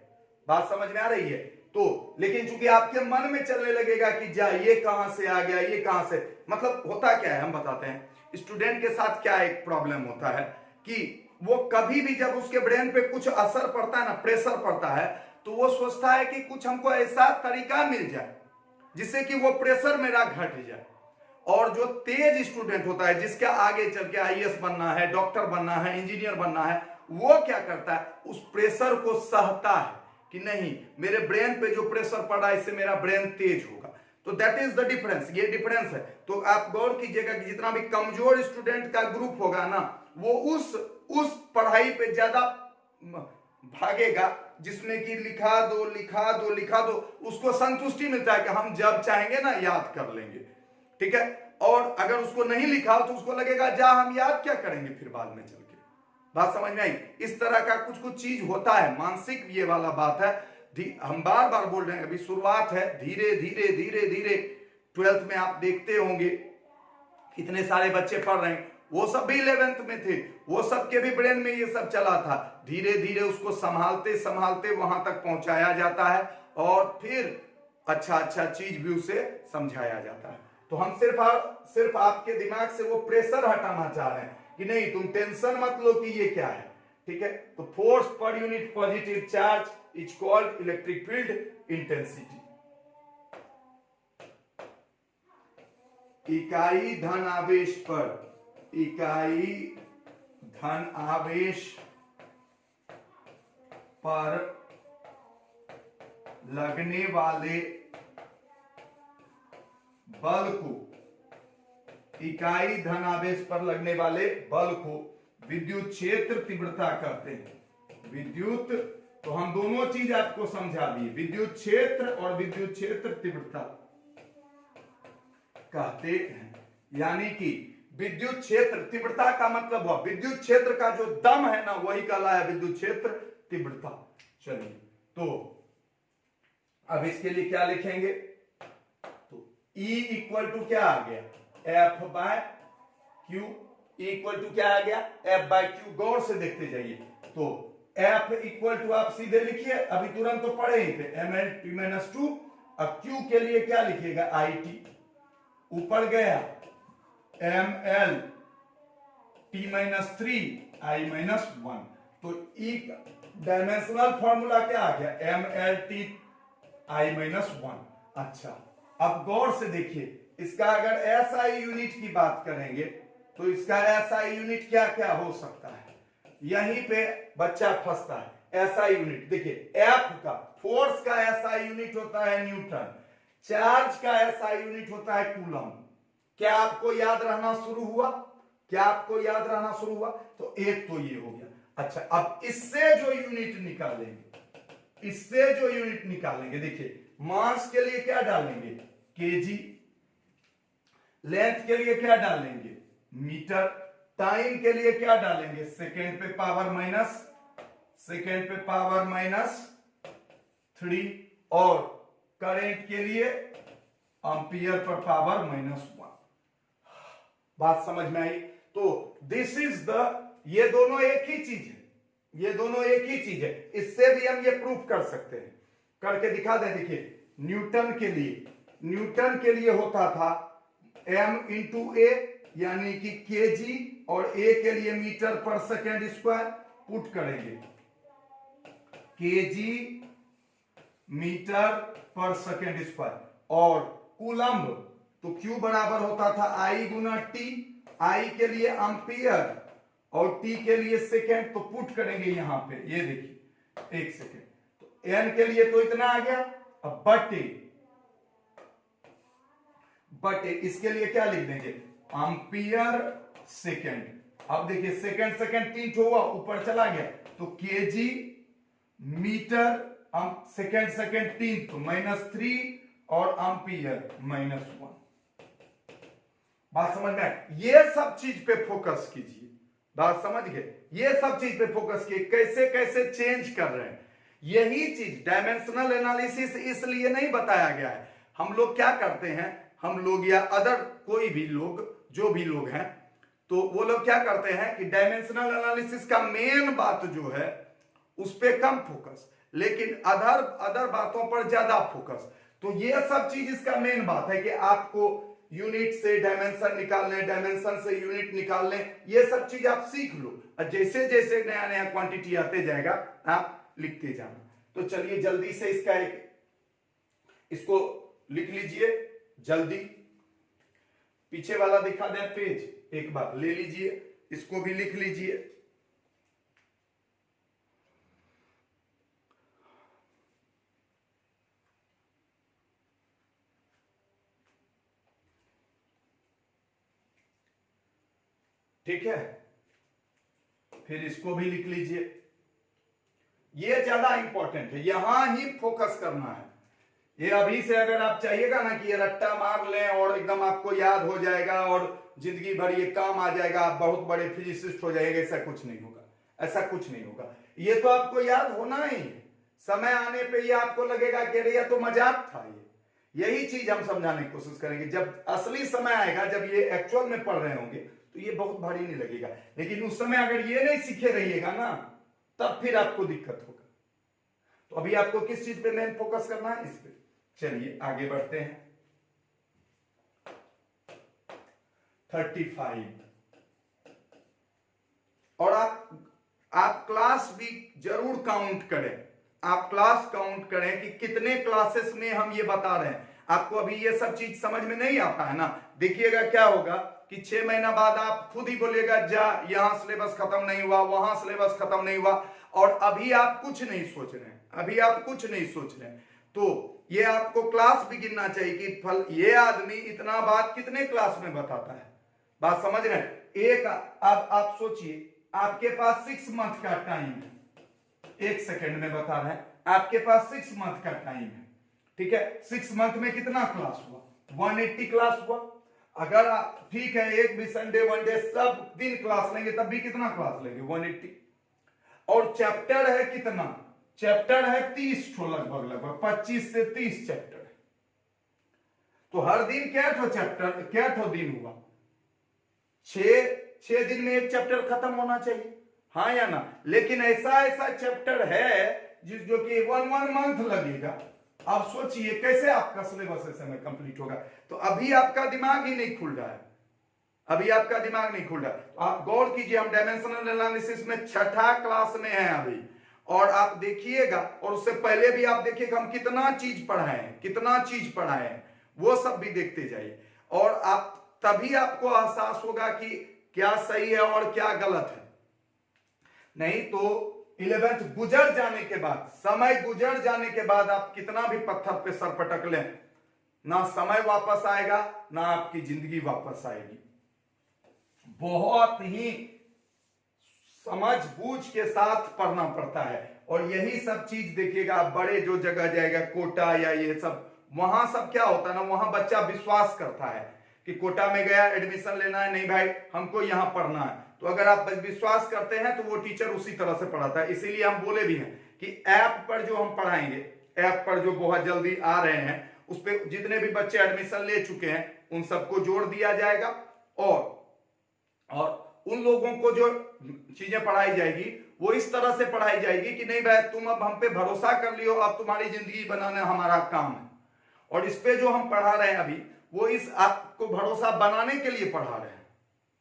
बात समझ में आ रही है। तो लेकिन चूंकि आपके मन में चलने लगेगा कि जा ये कहां से आ गया, ये कहां से, मतलब होता क्या है हम बताते हैं। स्टूडेंट के साथ क्या एक प्रॉब्लम होता है कि वो कभी भी जब उसके ब्रेन पे कुछ असर पड़ता है ना, प्रेशर पड़ता है, तो वो सोचता है कि कुछ हमको ऐसा तरीका मिल जाए जिससे कि वो प्रेशर मेरा घट जाए। और जो तेज स्टूडेंट होता है, जिसके आगे चल के आईएएस बनना है, डॉक्टर बनना है, इंजीनियर बनना है, वो क्या करता है, उस प्रेशर को सहता है कि नहीं, मेरे ब्रेन पे जो प्रेशर पड़ा है इससे मेरा ब्रेन तेज होगा। तो दैट इज द डिफरेंस, ये डिफरेंस है। तो आप गौर कीजिएगा कि जितना भी कमजोर स्टूडेंट का ग्रुप होगा ना, वो उस पढ़ाई पे ज्यादा भागेगा जिसमें कि लिखा दो लिखा दो लिखा दो, उसको संतुष्टि मिलता है कि हम जब चाहेंगे ना याद कर लेंगे, ठीक है। और अगर उसको नहीं लिखा तो उसको लगेगा जा हम याद क्या करेंगे फिर बाद में चल के। बात समझ में आई? इस तरह का कुछ कुछ चीज होता है, मानसिक ये वाला बात है। हम बार बार बोल रहे हैं, अभी शुरुआत है, धीरे धीरे धीरे धीरे 12th में आप देखते होंगे कितने सारे बच्चे पढ़ रहे हैं, वो सब भी 11th में थे, वो सब के भी ब्रेन में ये सब चला था। धीरे धीरे उसको संभालते संभालते वहां तक पहुंचाया जाता है और फिर अच्छा अच्छा चीज भी उसे समझाया जाता है। तो हम सिर्फ आपके दिमाग से वो प्रेशर हटाना चाह रहे हैं कि नहीं तुम टेंशन मत लो कि ये क्या है, ठीक है। तो force per unit positive charge is called electric field intensity. इकाई धन आवेश पर, इकाई धन आवेश पर लगने वाले बल को, इकाई धन आवेश पर लगने वाले बल को विद्युत क्षेत्र तीव्रता कहते हैं। विद्युत, तो हम दोनों चीज आपको समझा दिए, विद्युत क्षेत्र और विद्युत क्षेत्र तीव्रता कहते हैं। यानी कि विद्युत क्षेत्र तीव्रता का मतलब हुआ विद्युत क्षेत्र का जो दम है ना, वही कहला है विद्युत क्षेत्र तीव्रता। चलिए, तो अब इसके लिए क्या लिखेंगे, तो E इक्वल टू क्या आ गया, F by Q. Equal to क्या आ गया, F बाय क्यू। गौर से देखते जाइए, तो F इक्वल टू आप सीधे लिखिए, अभी तुरंत तो पढ़े ही थे, ml t माइनस 2। अब Q के लिए क्या लिखिएगा, IT। ऊपर गया ml t minus 3 I minus 1। तो E डायमेंशनल फॉर्मूला क्या आ गया, ml t I माइनस 1। अच्छा, अब गौर से देखिए, इसका अगर SI यूनिट की बात करेंगे तो इसका SI यूनिट क्या क्या हो सकता है, यहीं पे बच्चा फंसता है। SI यूनिट देखिए, F का, फोर्स का SI यूनिट होता है न्यूटन, चार्ज का SI यूनिट होता है कूलम। क्या आपको याद रहना शुरू हुआ, क्या आपको याद रहना शुरू हुआ? तो एक तो ये हो गया। अच्छा, अब इससे जो यूनिट निकालेंगे, इससे जो यूनिट निकालेंगे, देखिए मास के लिए क्या डालेंगे, केजी, लेंथ के लिए क्या डालेंगे, मीटर, टाइम के लिए क्या डालेंगे, सेकेंड पे पावर माइनस, सेकेंड पे पावर माइनस 3, और करंट के लिए एम्पियर पर पावर माइनस 1। बात समझ में आई? तो दिस इज द, ये दोनों एक ही चीज है, ये दोनों एक ही चीज है। इससे भी हम ये प्रूफ कर सकते हैं, करके दिखा दें। देखिए, न्यूटन के लिए होता था m इंटू ए, यानी कि केजी, और ए के लिए मीटर पर सेकेंड स्क्वायर। पुट करेंगे केजी मीटर पर सेकेंड स्क्वायर, और कूलम्ब, तो क्यू बराबर होता था आई गुना टी, आई के लिए एम्पियर और टी के लिए सेकेंड। तो पुट करेंगे यहां पे, ये देखिए, एक सेकेंड, तो एन के लिए तो इतना आ गया। अब बटे इसके लिए क्या लिख देंगे, एम्पियर सेकेंड। अब देखिए, सेकेंड सेकेंड 3 हुआ, ऊपर चला गया, तो केजी मीटर, सेकेंड सेकेंड 3, तो -3, और एम्पियर -1। बात समझ में आए? ये सब चीज पे फोकस कीजिए, बात समझ गए? ये सब चीज पे फोकस कीजिए, कैसे कैसे चेंज कर रहे हैं। यही चीज डायमेंशनल एनालिसिस इसलिए नहीं बताया गया है। हम लोग क्या करते हैं, हम लोग या अदर कोई भी लोग, जो भी लोग हैं, तो वो लोग क्या करते हैं कि डायमेंशनल एनालिसिस का मेन बात जो है उस पे कम फोकस, लेकिन अदर बातों पर ज्यादा फोकस। तो ये सब चीज इसका मेन बात है कि आपको यूनिट से डायमेंशन निकालने, डायमेंशन से यूनिट निकालने, ये सब चीज आप सीख लो, और जैसे जैसे नया नया क्वांटिटी आते जाएगा आप लिखते जाना। तो चलिए जल्दी से इसको लिख लीजिए जल्दी। पीछे वाला दिखा दें पेज, एक बार ले लीजिए, इसको भी लिख लीजिए। ठीक है, फिर इसको भी लिख लीजिए। ये ज्यादा इंपॉर्टेंट है, यहां ही फोकस करना है। ये अभी से अगर आप चाहिएगा ना कि ये रट्टा मार लें और एकदम आपको याद हो जाएगा और जिंदगी भर ये काम आ जाएगा, आप बहुत बड़े फिजिसिस्ट हो जाएंगे, ऐसा कुछ नहीं होगा, ऐसा कुछ नहीं होगा। ये तो आपको याद होना ही है। समय आने पे ये आपको लगेगा कि अरे ये तो मजाक था। ये यही चीज हम समझाने की कोशिश करेंगे। जब असली समय आएगा, जब ये एक्चुअल में पढ़ रहे होंगे, तो ये बहुत भारी नहीं लगेगा। लेकिन उस समय अगर ये नहीं सीखे रहिएगा ना, तब फिर आपको दिक्कत होगा। तो अभी आपको किस चीज पे मेन फोकस करना है? इस पे। चलिए आगे बढ़ते हैं। 35। और आप क्लास भी जरूर काउंट करें। आप क्लास काउंट करें कि कितने क्लासेस में हम ये बता रहे हैं। आपको अभी ये सब चीज समझ में नहीं आता है ना। देखिएगा क्या होगा कि 6 महीना बाद आप खुद ही बोलिएगा, जा यहां सिलेबस खत्म नहीं हुआ, वहां सिलेबस खत्म नहीं हुआ, और अभी आप कुछ नहीं सोच रहे हैं, अभी आप कुछ नहीं सोच रहे हैं। तो ये आपको क्लास भी गिनना चाहिए कि फल ये आदमी इतना बात कितने क्लास में बताता है। बात समझ रहे हैं? एक अब आप सोचिए, आपके पास 6 मंथ का टाइम है, 1 सेकेंड में बता रहे हैं, आपके पास 6 मंथ का टाइम है। ठीक है, 6 मंथ में कितना क्लास हुआ? 180 क्लास हुआ। अगर आप ठीक है, एक भी संडे वनडे सब दिन क्लास लेंगे, तब भी कितना क्लास लेंगे? 180। और चैप्टर है कितना? चैप्टर है 30 ठो, लगभग 25 से 30 चैप्टर है। तो हर दिन क्या ठो चैप्टर, क्या ठो दिन हुआ? 6 दिन में एक चैप्टर खत्म होना चाहिए, हाँ या ना? लेकिन ऐसा चैप्टर है जो कि 1 मंथ लगेगा। आप सोचिए कैसे आपका सिलेबस ऐसे में कंप्लीट होगा। तो अभी आपका दिमाग ही नहीं खुल रहा है, अभी आपका दिमाग नहीं खुल रहा है। तो आप गौर कीजिए, हम डायमेंशनल एनालिसिस में 6ठा क्लास में हैं अभी, और आप देखिएगा, और उससे पहले भी आप देखिएगा हम कितना चीज पढ़ाए हैं, कितना चीज पढ़ाए हैं, वो सब भी देखते जाइए। और आप तभी आपको एहसास होगा कि क्या सही है और क्या गलत है। नहीं तो 11th गुजर जाने के बाद, समय गुजर जाने के बाद आप कितना भी पत्थर पे सर पटक लें, ना समय वापस आएगा, ना आपकी जिंदगी वापस आएगी। बहुत ही समझ बूझ के साथ पढ़ना पड़ता है। और यही सब चीज देखिएगा, बड़े जो जगह जाएगा, कोटा या ये सब, वहां सब क्या होता है ना, वहां बच्चा विश्वास करता है कि कोटा में गया एडमिशन लेना है, नहीं भाई हमको यहां पढ़ना है। तो अगर आप विश्वास करते हैं तो वो टीचर उसी तरह से पढ़ाता है। इसीलिए हम बोले भी हैं कि ऐप पर जो हम पढ़ाएंगे, ऐप पर जो बहुत जल्दी आ रहे हैं, उस पर जितने भी बच्चे एडमिशन ले चुके हैं उन सबको जोड़ दिया जाएगा, और उन लोगों को जो चीजें पढ़ाई जाएगी वो इस तरह से पढ़ाई जाएगी कि नहीं भाई तुम अब हम पे भरोसा कर लियो, अब तुम्हारी जिंदगी बनाना हमारा काम है। और इस पे जो हम पढ़ा रहे हैं अभी, वो इस आपको भरोसा बनाने के लिए पढ़ा रहे हैं।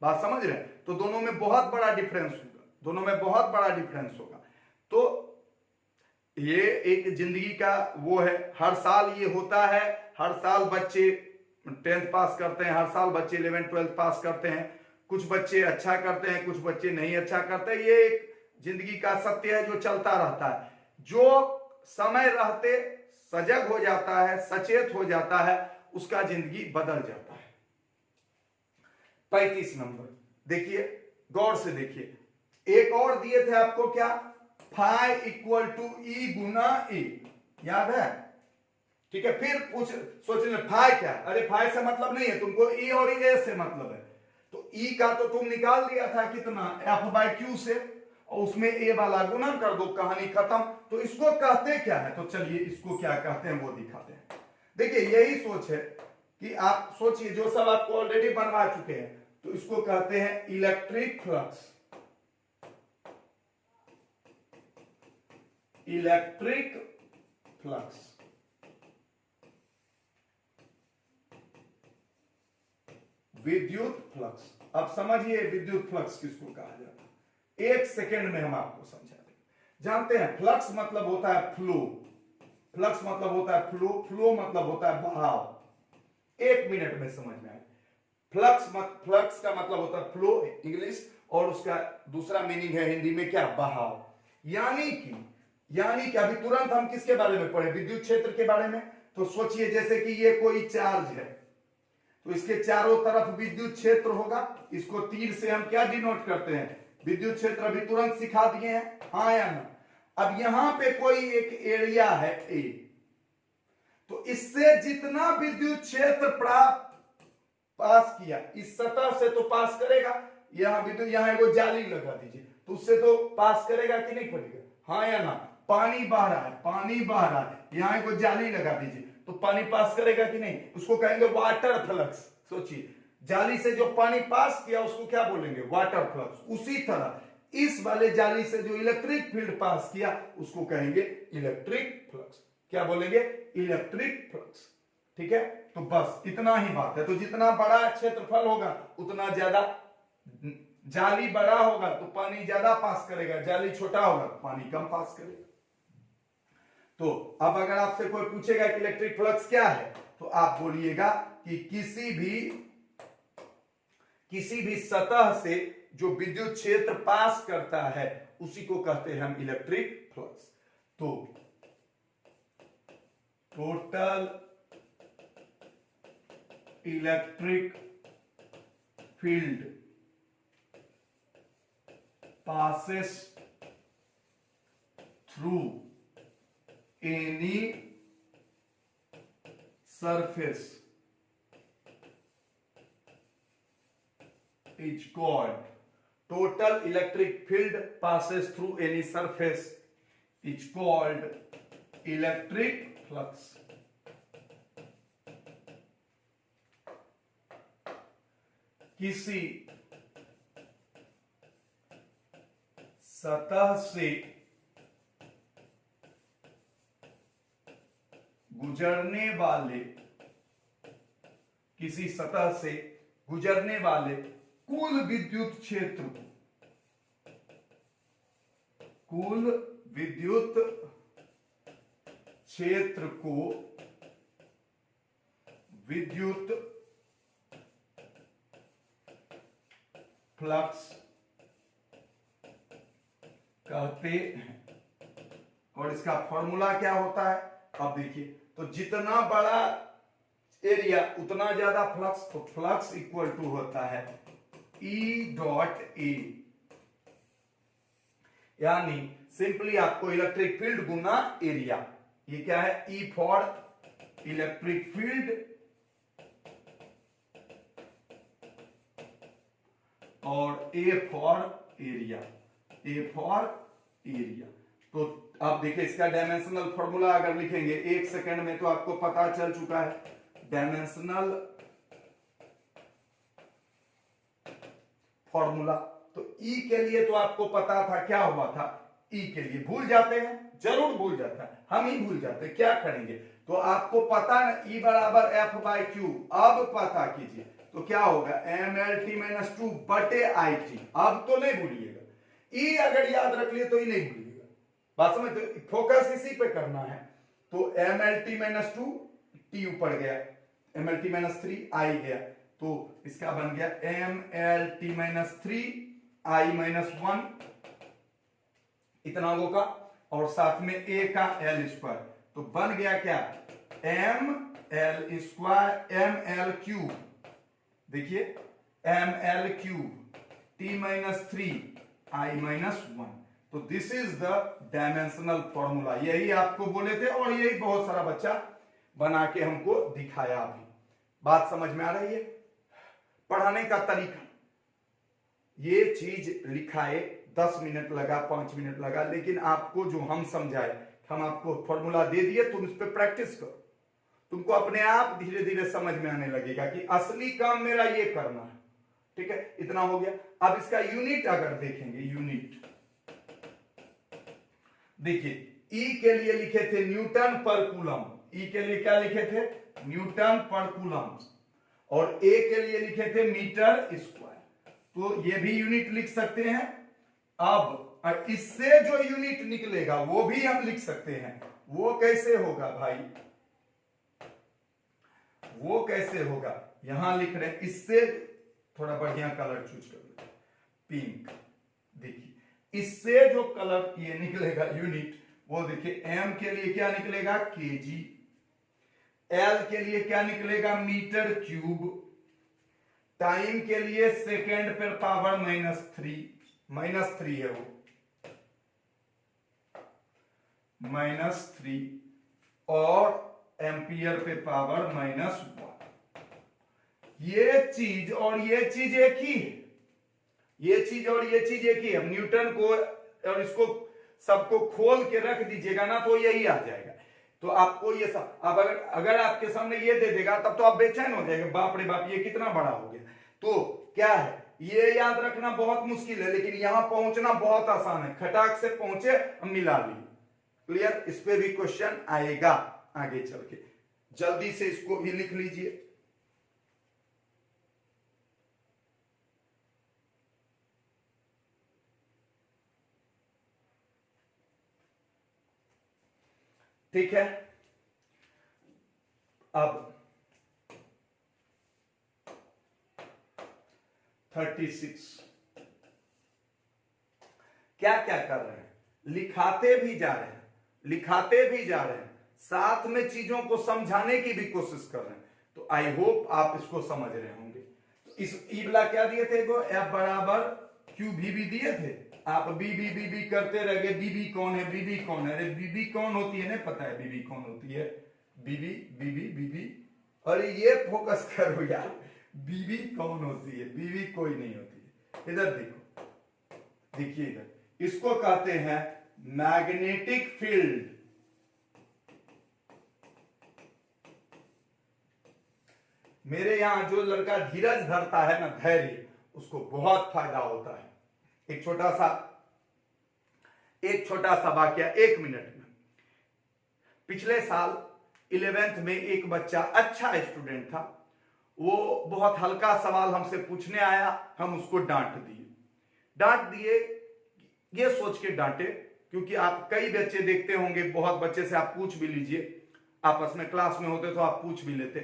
बात समझ रहे हैं? तो दोनों में बहुत बड़ा डिफरेंस होगा, दोनों में बहुत बड़ा डिफरेंस होगा। तो ये एक जिंदगी का वो है, हर साल ये होता है। हर साल बच्चे 10th पास करते हैं, हर साल बच्चे 11th 12th पास करते हैं। कुछ बच्चे अच्छा करते हैं, कुछ बच्चे नहीं अच्छा करते। ये एक जिंदगी का सत्य है जो चलता रहता है। जो समय रहते सजग हो जाता है, सचेत हो जाता है, उसका जिंदगी बदल जाता है। 35 नंबर देखिए, गौर से देखिए। एक और दिए थे आपको, क्या? फाई इक्वल टू ई गुना ए, याद है? ठीक है, फिर पूछ सोच ले फाई क्या? अरे फाई से मतलब नहीं है तुमको, ई और ए से मतलब है। तो ई का तो तुम निकाल दिया था कितना, F/Q से, और उसमें ए वाला गुना कर दो, कहानी खत्म। तो इसको कहते क्या है? तो चलिए इसको क्या कहते हैं वो दिखाते हैं। देखिए यही सोच है कि आप सोचिए, जो सब आपको ऑलरेडी बनवा चुके हैं, तो इसको कहते हैं इलेक्ट्रिक फ्लक्स। इलेक्ट्रिक फ्लक्स, विद्युत फ्लक्स। अब समझिए विद्युत फ्लक्स किसको कहा जाता है, 1 सेकेंड में हम आपको समझा देंगे। जानते हैं फ्लक्स मतलब होता है फ्लो, फ्लक्स मतलब होता है फ्लो, फ्लो मतलब होता है बहाव। 1 मिनट में समझ में आए। फ्लक्स का मतलब होता है फ्लो इंग्लिश, और उसका दूसरा मीनिंग है हिंदी में क्या, बहाव। यानी कि अभी तुरंत हम किसके बारे में पढ़े, विद्युत क्षेत्र के बारे में। तो सोचिए जैसे कि ये कोई चार्ज है, तो इसके चारों तरफ विद्युत क्षेत्र होगा। इसको तीर से हम क्या डिनोट करते हैं, विद्युत क्षेत्र। अभी तुरंत सिखा दिए हैं, हाँ या ना। अब यहां पे कोई एक एरिया है ए, तो इससे जितना विद्युत क्षेत्र प्राप्त पास किया, इस सतह से तो पास करेगा। यहां विद्युत, यहां एगो जाली लगा दीजिए, तो उससे तो पास करेगा कि नहीं करेगा, हाँ या ना। पानी बह रहा है, पानी बह रहा है, यहां एगो जाली लगा दीजिए, तो पानी पास करेगा कि नहीं, उसको कहेंगे वाटर फ्लक्स। सोचिए, जाली से जो पानी पास किया उसको क्या बोलेंगे, वाटर फ्लक्स। उसी तरह इस वाले जाली से जो इलेक्ट्रिक फील्ड पास किया उसको कहेंगे इलेक्ट्रिक फ्लक्स। क्या बोलेंगे, इलेक्ट्रिक फ्लक्स। ठीक है, तो बस इतना ही बात है। तो जितना बड़ा क्षेत्रफल होगा उतना ज्यादा, जाली बड़ा होगा तो पानी ज्यादा पास करेगा, जाली छोटा होगा तो पानी कम पास करेगा। तो अब अगर आपसे कोई पूछेगा कि इलेक्ट्रिक फ्लक्स क्या है, तो आप बोलिएगा कि किसी भी सतह से जो विद्युत क्षेत्र पास करता है उसी को कहते हैं हम इलेक्ट्रिक फ्लक्स। तो total electric field passes through any surface is called, total electric field passes through any surface is called electric flux। किसी सतह से गुजरने वाले कुल विद्युत क्षेत्र को विद्युत फ्लक्स कहते हैं। और इसका फॉर्मूला क्या होता है, अब देखिए, तो जितना बड़ा एरिया उतना ज्यादा फ्लक्स, तो फ्लक्स इक्वल टू होता है E डॉट ए। यानी सिंपली आपको इलेक्ट्रिक फील्ड गुना एरिया, ये क्या है, E फॉर इलेक्ट्रिक फील्ड और A फॉर एरिया, तो आप देखिए इसका डायमेंशनल फॉर्मूला अगर लिखेंगे 1 सेकंड में तो आपको पता चल चुका है। डायमेंशनल फॉर्मूला, तो E के लिए तो आपको पता था, क्या हुआ था, E के लिए भूल जाते हैं, जरूर भूल जाता है, हम ही भूल जाते हैं, क्या करेंगे। तो आपको पता है E बराबर F/Q, अब पता कीजिए तो क्या होगा, mLT-2 बटे IT। अब तो नहीं भूलिएगा, E अगर याद रख लिए तो ही नहीं भूलिएगा, बात समझ, तो फोकस इसी पे करना है। तो mLT-2 T ऊपर गया, mLT-3 I गया, तो इसका बन गया mLT-3 I-1 इतना होगा, और साथ में A का L स्क्वायर, तो बन गया क्या, mL स्क्वायर mL क्यूब। देखिए mL क्यूब T-3 I-1, तो this is the dimensional formula. यही आपको बोले थे और यही बहुत सारा बच्चा बना के हमको दिखाया भी। बात समझ में आ रही है, पढ़ाने का तरीका, ये चीज लिखाए 10 मिनट लगा, 5 मिनट लगा, लेकिन आपको जो हम समझाए, हम आपको फॉर्मूला दे दिए, तुम इस पे प्रैक्टिस करो, तुमको अपने आप धीरे धीरे समझ में आने लगेगा कि असली काम मेरा ये करना है। ठीक है, इतना हो गया। अब इसका यूनिट अगर देखेंगे, यूनिट देखिए, ई के लिए लिखे थे न्यूटन पर कूलम, ई के लिए क्या लिखे थे, न्यूटन पर कूलम, और ए के लिए लिखे थे मीटर स्क्वायर। तो ये भी यूनिट लिख सकते हैं, अब इससे जो यूनिट निकलेगा वो भी हम लिख सकते हैं। वो कैसे होगा भाई, वो कैसे होगा, यहां लिख रहे हैं। इससे थोड़ा बढ़िया कलर चूज कर लो, पिंक। देखिए इससे जो कलर ये निकलेगा यूनिट, वो देखिए एम के लिए क्या निकलेगा, केजी। एल के लिए क्या निकलेगा, मीटर क्यूब। टाइम के लिए सेकेंड पर पावर -3 है वो, -3, और एम्पियर पे पावर -1। ये चीज और ये चीज एक ही है, ये चीज और ये चीज एक ही है। न्यूटन को और इसको सबको खोल के रख दीजिएगा ना तो यही आ जाएगा। तो आपको ये सब अब अगर आपके सामने ये दे देगा तब तो आप बेचैन हो जाएंगे, बाप रे बाप ये कितना बड़ा हो गया। तो क्या है, ये याद रखना बहुत मुश्किल है, लेकिन यहां पहुंचना बहुत आसान है। खटाक से पहुंचे, मिला ली। क्लियर, इस पे भी क्वेश्चन आएगा आगे चल के। जल्दी से इसको भी लिख लीजिए। ठीक है, अब 36 क्या क्या कर रहे हैं, लिखाते भी जा रहे हैं, लिखाते भी जा रहे हैं, साथ में चीजों को समझाने की भी कोशिश कर रहे हैं। तो आई होप आप इसको समझ रहे होंगे। तो इस ईबला क्या दिए थे, एफ बराबर क्यू भी दिए थे। आप बी करते रह गए। बीबी कौन है, बीबी कौन है, अरे बीबी कौन होती है नहीं पता है, बीबी कौन होती है, बीबी। अरे ये फोकस करो यार, बीबी कौन होती है, बीबी कोई नहीं होती है। इधर देखो, देखिए इधर, इसको कहते हैं मैग्नेटिक फील्ड। मेरे यहां जो लड़का धीरज धरता है ना, धैर्य, उसको बहुत फायदा होता है। एक छोटा सा वाक्य 1 मिनट में। पिछले साल 11th में एक बच्चा, अच्छा स्टूडेंट था, वो बहुत हल्का सवाल हमसे पूछने आया, हम उसको डांट दिए। ये सोच के डांटे क्योंकि आप कई बच्चे देखते होंगे, बहुत बच्चे से आप पूछ भी लीजिए, आपस में क्लास में होते तो आप पूछ भी लेते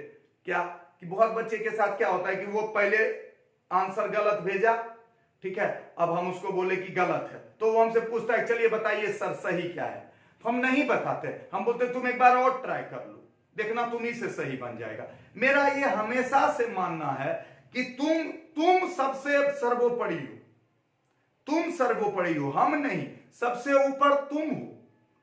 क्या, कि बहुत बच्चे के साथ क्या होता है कि वो पहले आंसर गलत भेजा, ठीक है, अब हम उसको बोले कि गलत है, तो वो हमसे पूछता है चलिए बताइए सर सही क्या है। तो हम नहीं बताते, हम बोलते तुम एक बार और ट्राई कर लो, देखना तुम ही से सही बन जाएगा। मेरा ये हमेशा से मानना है कि तुम सबसे सर्वोपरि हो, तुम सर्वोपरि हो, हम नहीं, सबसे ऊपर तुम हो।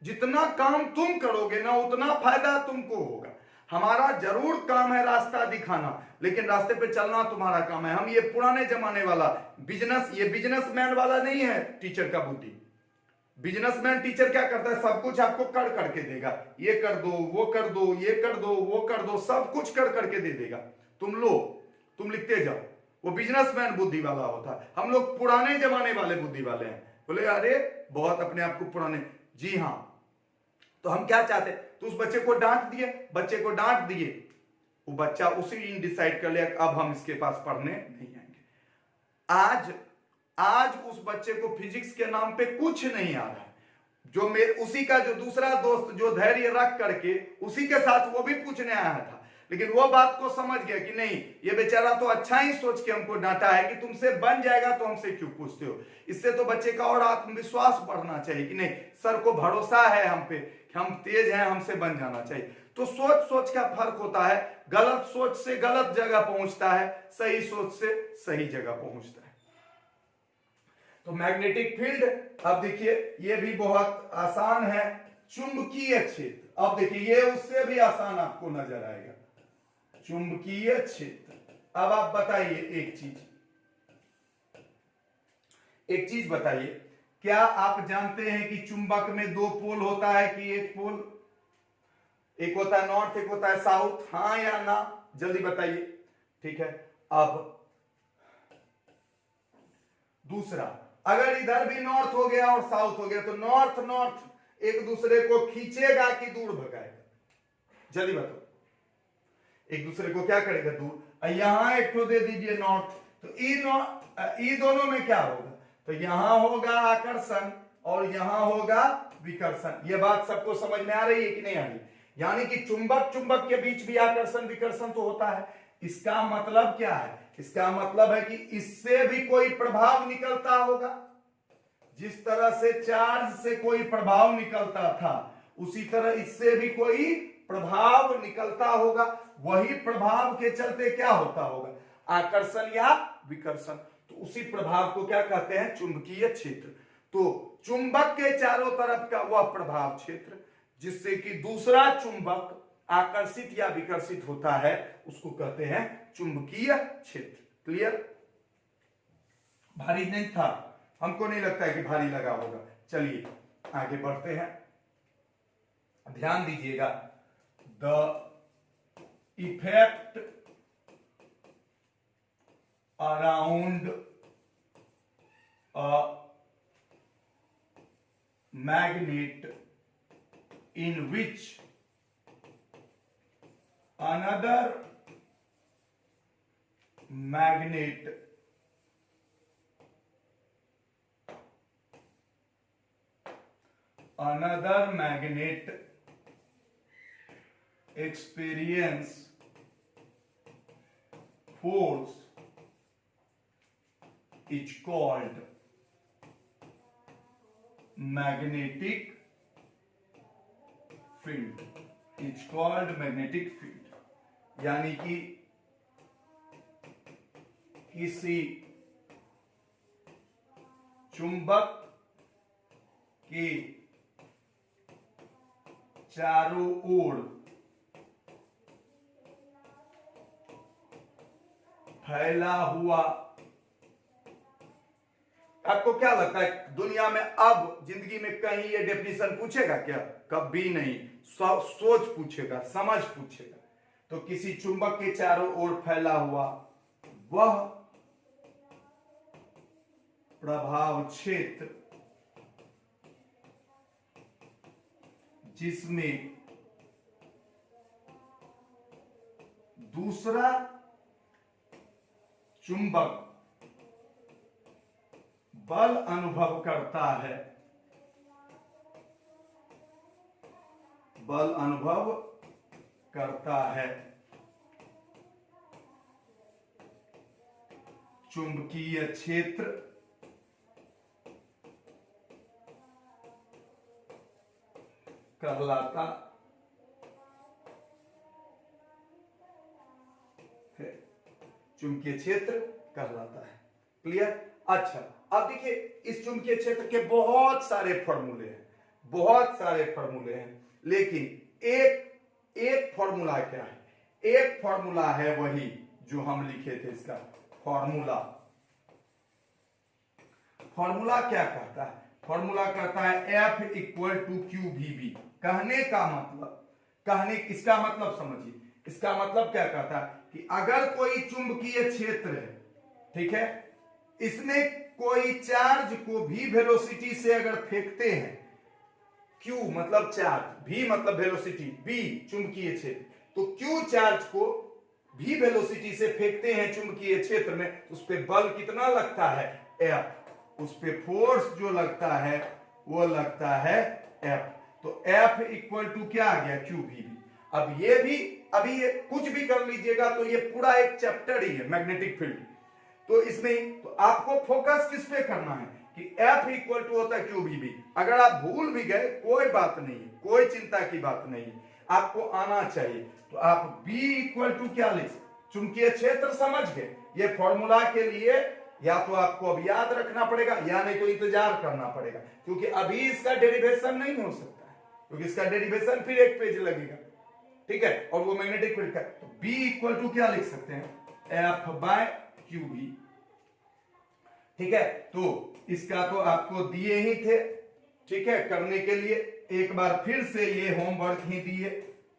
जितना काम तुम करोगे ना उतना फायदा तुमको होगा। हमारा जरूर काम है रास्ता दिखाना, लेकिन रास्ते पे चलना तुम्हारा काम है। हम ये पुराने जमाने वाला बिजनेस, ये बिजनेसमैन वाला नहीं है टीचर का बुद्धि। बिजनेसमैन टीचर क्या करता है, सब कुछ आपको कर करके देगा, ये कर दो, वो कर दो, ये कर दो, वो कर दो, सब कुछ कर करके दे देगा, तुम लो, तुम लिखते जाओ। वो बिजनेसमैन बुद्धि वाला होता है। हम लोग पुराने जमाने वाले बुद्धि वाले हैं। बोले अरे बहुत अपने आप को पुराने, जी हाँ। तो हम क्या चाहते, तो उस बच्चे को डांट दिए, वो बच्चा उसी दिन डिसाइड कर लिया अब हम इसके पास पढ़ने नहीं आएंगे। आज उस बच्चे को फिजिक्स के नाम पे कुछ नहीं आ रहा है। जो उसी का जो दूसरा दोस्त जो धैर्य रख करके उसी के साथ वो भी पूछने आया था, लेकिन वो बात को समझ गया कि नहीं, ये बेचारा तो अच्छा ही सोच के हमको डांटा है कि तुमसे बन जाएगा तो हमसे क्यों पूछते हो। इससे तो बच्चे का और आत्मविश्वास बढ़ना चाहिए कि नहीं, सर को भरोसा है हम पे, हम तेज हैं, हमसे बन जाना चाहिए। तो सोच का फर्क होता है। गलत सोच से गलत जगह पहुंचता है, सही सोच से सही जगह पहुंचता है। तो मैग्नेटिक फील्ड, अब देखिए ये भी बहुत आसान है। चुंबकीय क्षेत्र, अब देखिए ये उससे भी आसान आपको नजर आएगा। चुंबकीय क्षेत्र, अब आप बताइए एक चीज बताइए, क्या आप जानते हैं कि चुंबक में 2 पोल होता है कि 1 पोल? एक होता है नॉर्थ, एक होता है साउथ, हाँ या ना, जल्दी बताइए। ठीक है, अब दूसरा, अगर इधर भी नॉर्थ हो गया और साउथ हो गया तो नॉर्थ एक दूसरे को खींचेगा कि दूर भगाएगा? जल्दी बताओ, एक दूसरे को क्या करेगा, दूर। यहां एक तो दे दीजिए नॉर्थ, तो ई दोनों में क्या होगा, तो यहां होगा आकर्षण और यहां होगा विकर्षण। यह बात सबको समझ में आ रही है कि नहीं आ रही? यानी कि चुंबक चुंबक के बीच भी आकर्षण विकर्षण तो होता है। इसका मतलब क्या है? इसका मतलब है कि इससे भी कोई प्रभाव निकलता होगा। जिस तरह से चार्ज से कोई प्रभाव निकलता था, उसी तरह इससे भी कोई प्रभाव निकलता होगा। वही प्रभाव के चलते क्या होता होगा? आकर्षण या विकर्षण। तो उसी प्रभाव को क्या कहते हैं? चुंबकीय क्षेत्र। तो चुंबक के चारों तरफ का वह प्रभाव क्षेत्र जिससे कि दूसरा चुंबक आकर्षित या विकर्षित होता है, उसको कहते हैं चुंबकीय क्षेत्र। क्लियर? भारी नहीं था, हमको नहीं लगता है कि भारी लगा होगा। चलिए आगे बढ़ते हैं, ध्यान दीजिएगा। The effect around a magnet in which another magnet experience force is called magnetic field। It's called magnetic field। यानी कि किसी चुंबक के चारों ओर फैला हुआ। आपको क्या लगता है दुनिया में अब जिंदगी में कहीं ये डेफिनेशन पूछेगा क्या? कभी नहीं। सोच पूछेगा, समझ पूछेगा। तो किसी चुंबक के चारों ओर फैला हुआ वह प्रभाव क्षेत्र जिसमें दूसरा चुंबक बल अनुभव करता है, बल अनुभव करता है, चुंबकीय क्षेत्र कहलाता है, चुंबकीय क्षेत्र कहलाता है। क्लियर? अच्छा, अब देखिए इस चुंबकीय क्षेत्र के बहुत सारे फॉर्मूले हैं, बहुत सारे फॉर्मूले हैं, लेकिन एक फॉर्मूला क्या है? एक फॉर्मूला है वही जो हम लिखे थे। इसका फॉर्मूला क्या कहता है? फॉर्मूला कहता है F equal to Q V B. कहने का मतलब, इसका मतलब समझिए, इसका मतलब क्या कहता है कि अगर कोई चुंबकीय क्षेत्र है, ठीक है, इसमें कोई चार्ज को भी वेलोसिटी से अगर फेंकते हैं, Q मतलब चार्ज, V मतलब वेलोसिटी, B चुंबकीय क्षेत्र, तो Q चार्ज को भी वेलोसिटी से फेंकते हैं चुंबकीय क्षेत्र में, तो उस पर बल कितना लगता है? F। उस पर फोर्स जो लगता है वो लगता है F। तो F इक्वल टू क्या आ गया? Q V B. अब ये भी, अभी ये कुछ भी कर लीजिएगा तो ये पूरा एक चैप्टर ही है मैग्नेटिक फील्ड। तो इसमें तो आपको फोकस किस पे करना है कि F इक्वल टू होता है क्यू वी बी। अगर आप भूल भी गए कोई बात नहीं, कोई चिंता की बात नहीं, आपको आना चाहिए। तो आप B इक्वल टू क्या लिख, चुंबकीय क्षेत्र समझ गए। ये फॉर्मूला के लिए या तो आपको अब याद रखना पड़ेगा या नहीं तो इंतजार करना पड़ेगा, क्योंकि अभी इसका डेरिवेशन नहीं हो सकता है, क्योंकि इसका डेरिवेशन फिर एक पेज लगेगा, ठीक है, और वो मैग्नेटिक फील्ड का। तो B इक्वल टू क्या लिख सकते हैं? F by Q B. ठीक है, तो इसका तो आपको दिए ही थे, ठीक है, करने के लिए एक बार फिर से ये होमवर्क ही दिए,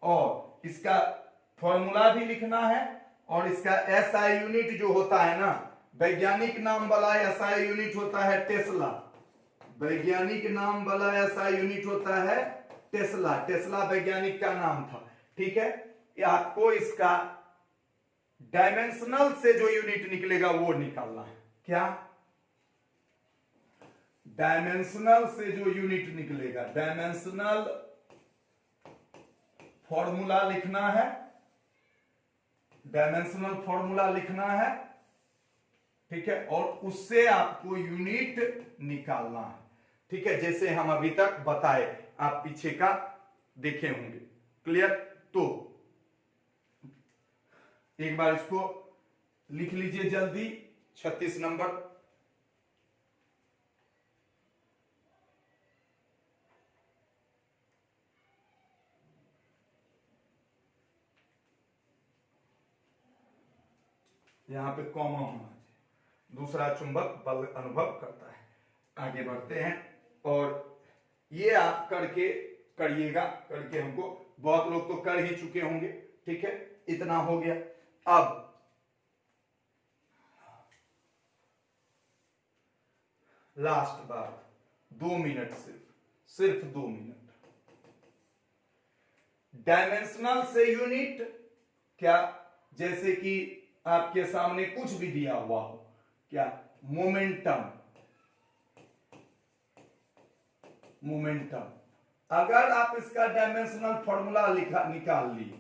और इसका फॉर्मूला भी लिखना है, और इसका एसआई यूनिट जो होता है ना, वैज्ञानिक नाम वाला एसआई यूनिट होता है टेस्ला। वैज्ञानिक नाम वाला एसआई यूनिट होता है टेस्ला। टेस्ला वैज्ञानिक का नाम था, ठीक है। आपको इसका डायमेंशनल से जो यूनिट निकलेगा वो निकालना है। क्या? डायमेंशनल से जो यूनिट निकलेगा, डायमेंशनल फॉर्मूला लिखना है, डायमेंशनल फॉर्मूला लिखना है, ठीक है, और उससे आपको यूनिट निकालना है, ठीक है, जैसे हम अभी तक बताए, आप पीछे का देखे होंगे। क्लियर? तो एक बार इसको लिख लीजिए जल्दी, 36 नंबर। यहां पे कॉमा होना चाहिए। दूसरा, चुंबक बल अनुभव करता है। आगे बढ़ते हैं, और ये आप करके करिएगा, करके हमको, बहुत लोग तो कर ही चुके होंगे, ठीक है, इतना हो गया। अब लास्ट बात, 2 मिनट, सिर्फ 2 मिनट। डायमेंशनल से यूनिट क्या, जैसे कि आपके सामने कुछ भी दिया हुआ हो, क्या, मोमेंटम, मोमेंटम, अगर आप इसका डायमेंशनल फॉर्मूला निकाल लिए,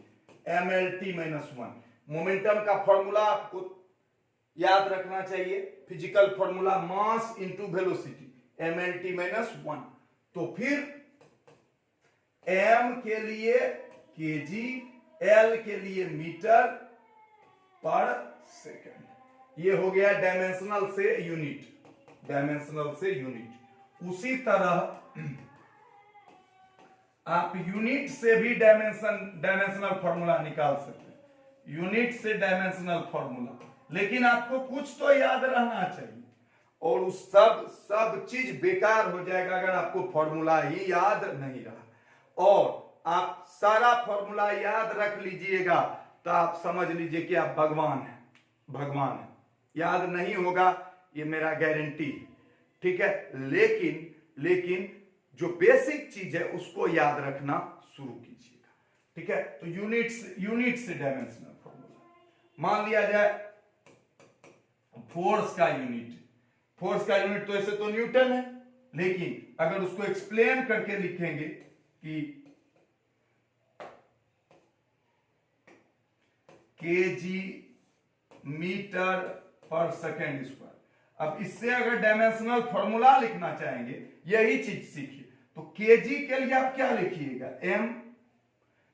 mlt-1, मोमेंटम का फॉर्मूला आपको याद रखना चाहिए, physical formula mass into velocity, mlt-1, तो फिर m के लिए केजी, l के लिए मीटर पर सेकंड, ये हो गया डायमेंशनल से यूनिट, डायमेंशनल से यूनिट। उसी तरह आप यूनिट से भी डायमेंशनल फॉर्मूला निकाल सकते हैं, यूनिट से डायमेंशनल फॉर्मूला, लेकिन आपको कुछ तो याद रहना चाहिए, और उस सब चीज बेकार हो जाएगा अगर आपको फॉर्मूला ही याद नहीं रहा। और आप सारा फॉर्मूला याद रख लीजिएगा तो आप समझ लीजिए कि आप भगवान हैं, भगवान हैं। याद नहीं होगा ये मेरा गारंटी है, ठीक है, लेकिन जो बेसिक चीज है उसको याद रखना शुरू कीजिएगा, ठीक है। तो यूनिट से डायमेंशनल फॉर्मूला, मान लिया जाए फोर्स का यूनिट, फोर्स का यूनिट तो ऐसे तो न्यूटन है, लेकिन अगर उसको एक्सप्लेन करके लिखेंगे कि केजी मीटर पर सेकेंड स्क्वायर, अब इससे अगर डायमेंशनल फॉर्मूला लिखना चाहेंगे, यही चीज सीखिए, तो केजी के लिए आप क्या लिखिएगा, m,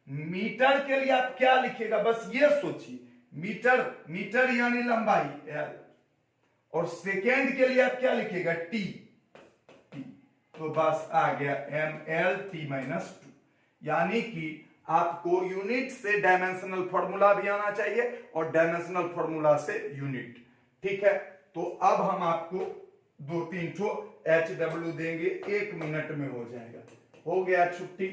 मीटर के लिए आप क्या लिखिएगा, बस ये सोचिए, मीटर यानी लंबाई l, और सेकेंड के लिए आप क्या लिखिएगा, t, तो बस आ गया mlt-2, यानी कि आपको यूनिट से डायमेंशनल फॉर्मूला भी आना चाहिए और डायमेंशनल फॉर्मूला से यूनिट, ठीक है। तो अब हम आपको 2-3 ठो HW देंगे, 1 मिनट में हो जाएगा, हो गया छुट्टी,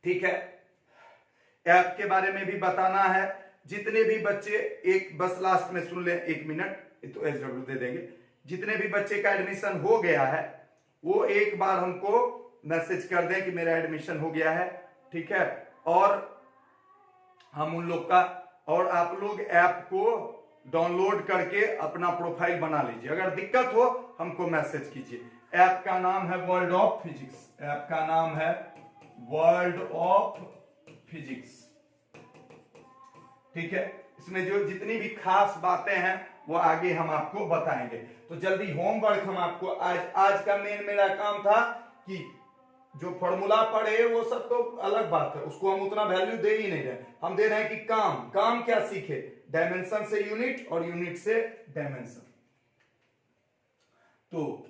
ठीक है। ऐप के बारे में भी बताना है, जितने भी बच्चे, एक बस लास्ट में सुन लें, 1 मिनट, तो HW दे देंगे, जितने भी बच्चे का एडमिशन हो गया है वो एक बार हमको मैसेज कर दें कि मेरा एडमिशन हो गया है, ठीक है, और हम उन लोग का, और आप लोग ऐप को डाउनलोड करके अपना प्रोफाइल बना लीजिए। अगर दिक्कत हो हमको मैसेज कीजिए। ऐप का नाम है वर्ल्ड ऑफ फिजिक्स, ऐप का नाम है वर्ल्ड ऑफ फिजिक्स, ठीक है। इसमें जो जितनी भी खास बातें हैं वो आगे हम आपको बताएंगे। तो जल्दी होमवर्क हम आपको, आज का मेन मेरा काम था कि जो फॉर्मूला पढ़े वो सब तो अलग बात है, उसको हम उतना वैल्यू दे ही नहीं रहे, हम दे रहे हैं कि काम क्या सीखे, डायमेंशन से यूनिट और यूनिट से डायमेंशन। तो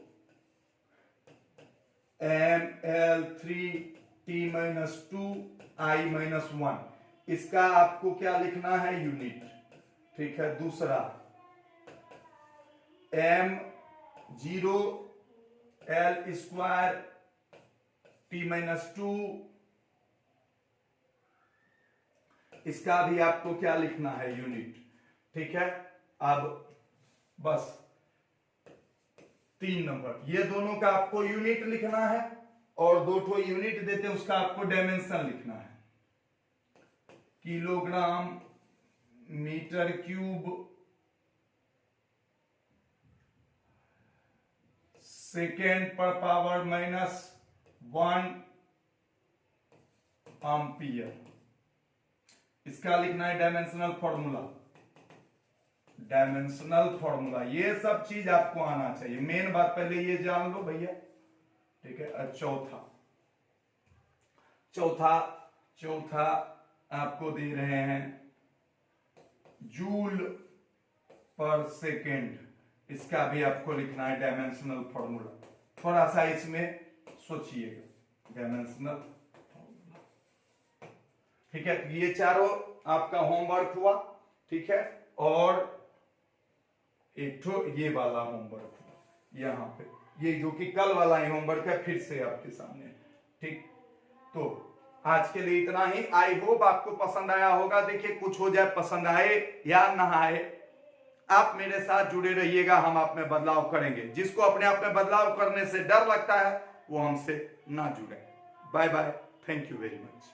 ml3t-2i-1, इसका आपको क्या लिखना है, यूनिट, ठीक है। दूसरा m0l² t-2, इसका भी आपको क्या लिखना है, यूनिट, ठीक है। अब बस 3 नंबर, ये दोनों का आपको यूनिट लिखना है, और 2 ठो यूनिट देते हैं उसका आपको डायमेंशन लिखना है, किलोग्राम मीटर क्यूब सेकेंड पर पावर -1 एम्पियर। इसका लिखना है डायमेंशनल फॉर्मूला। डायमेंशनल फॉर्मूला, ये सब चीज आपको आना चाहिए। मेन बात पहले ये जान लो भैया, ठीक है। और चौथा आपको दे रहे हैं जूल पर सेकेंड। इसका भी आपको लिखना है डायमेंशनल फॉर्मूला। थोड़ा सा इसमें सोचिएगा, डायमेंशनल फॉर्मूला, ठीक है। ये चारों आपका होमवर्क हुआ, ठीक है। और एक तो ये वाला होमवर्क हुआ यहाँ पे, ये जो कि कल वाला ही होमवर्क है, फिर से आपके सामने, ठीक। तो आज के लिए इतना ही। आई होप आपको पसंद आया होगा। देखिए, कुछ हो जाए, पसंद आए या ना आए, आप मेरे साथ जुड़े रहिएगा, हम आप में बदलाव करेंगे। जिसको अपने आप में बदलाव करने से डर लगता है वो हमसे ना जुड़े। Bye bye, thank you very much.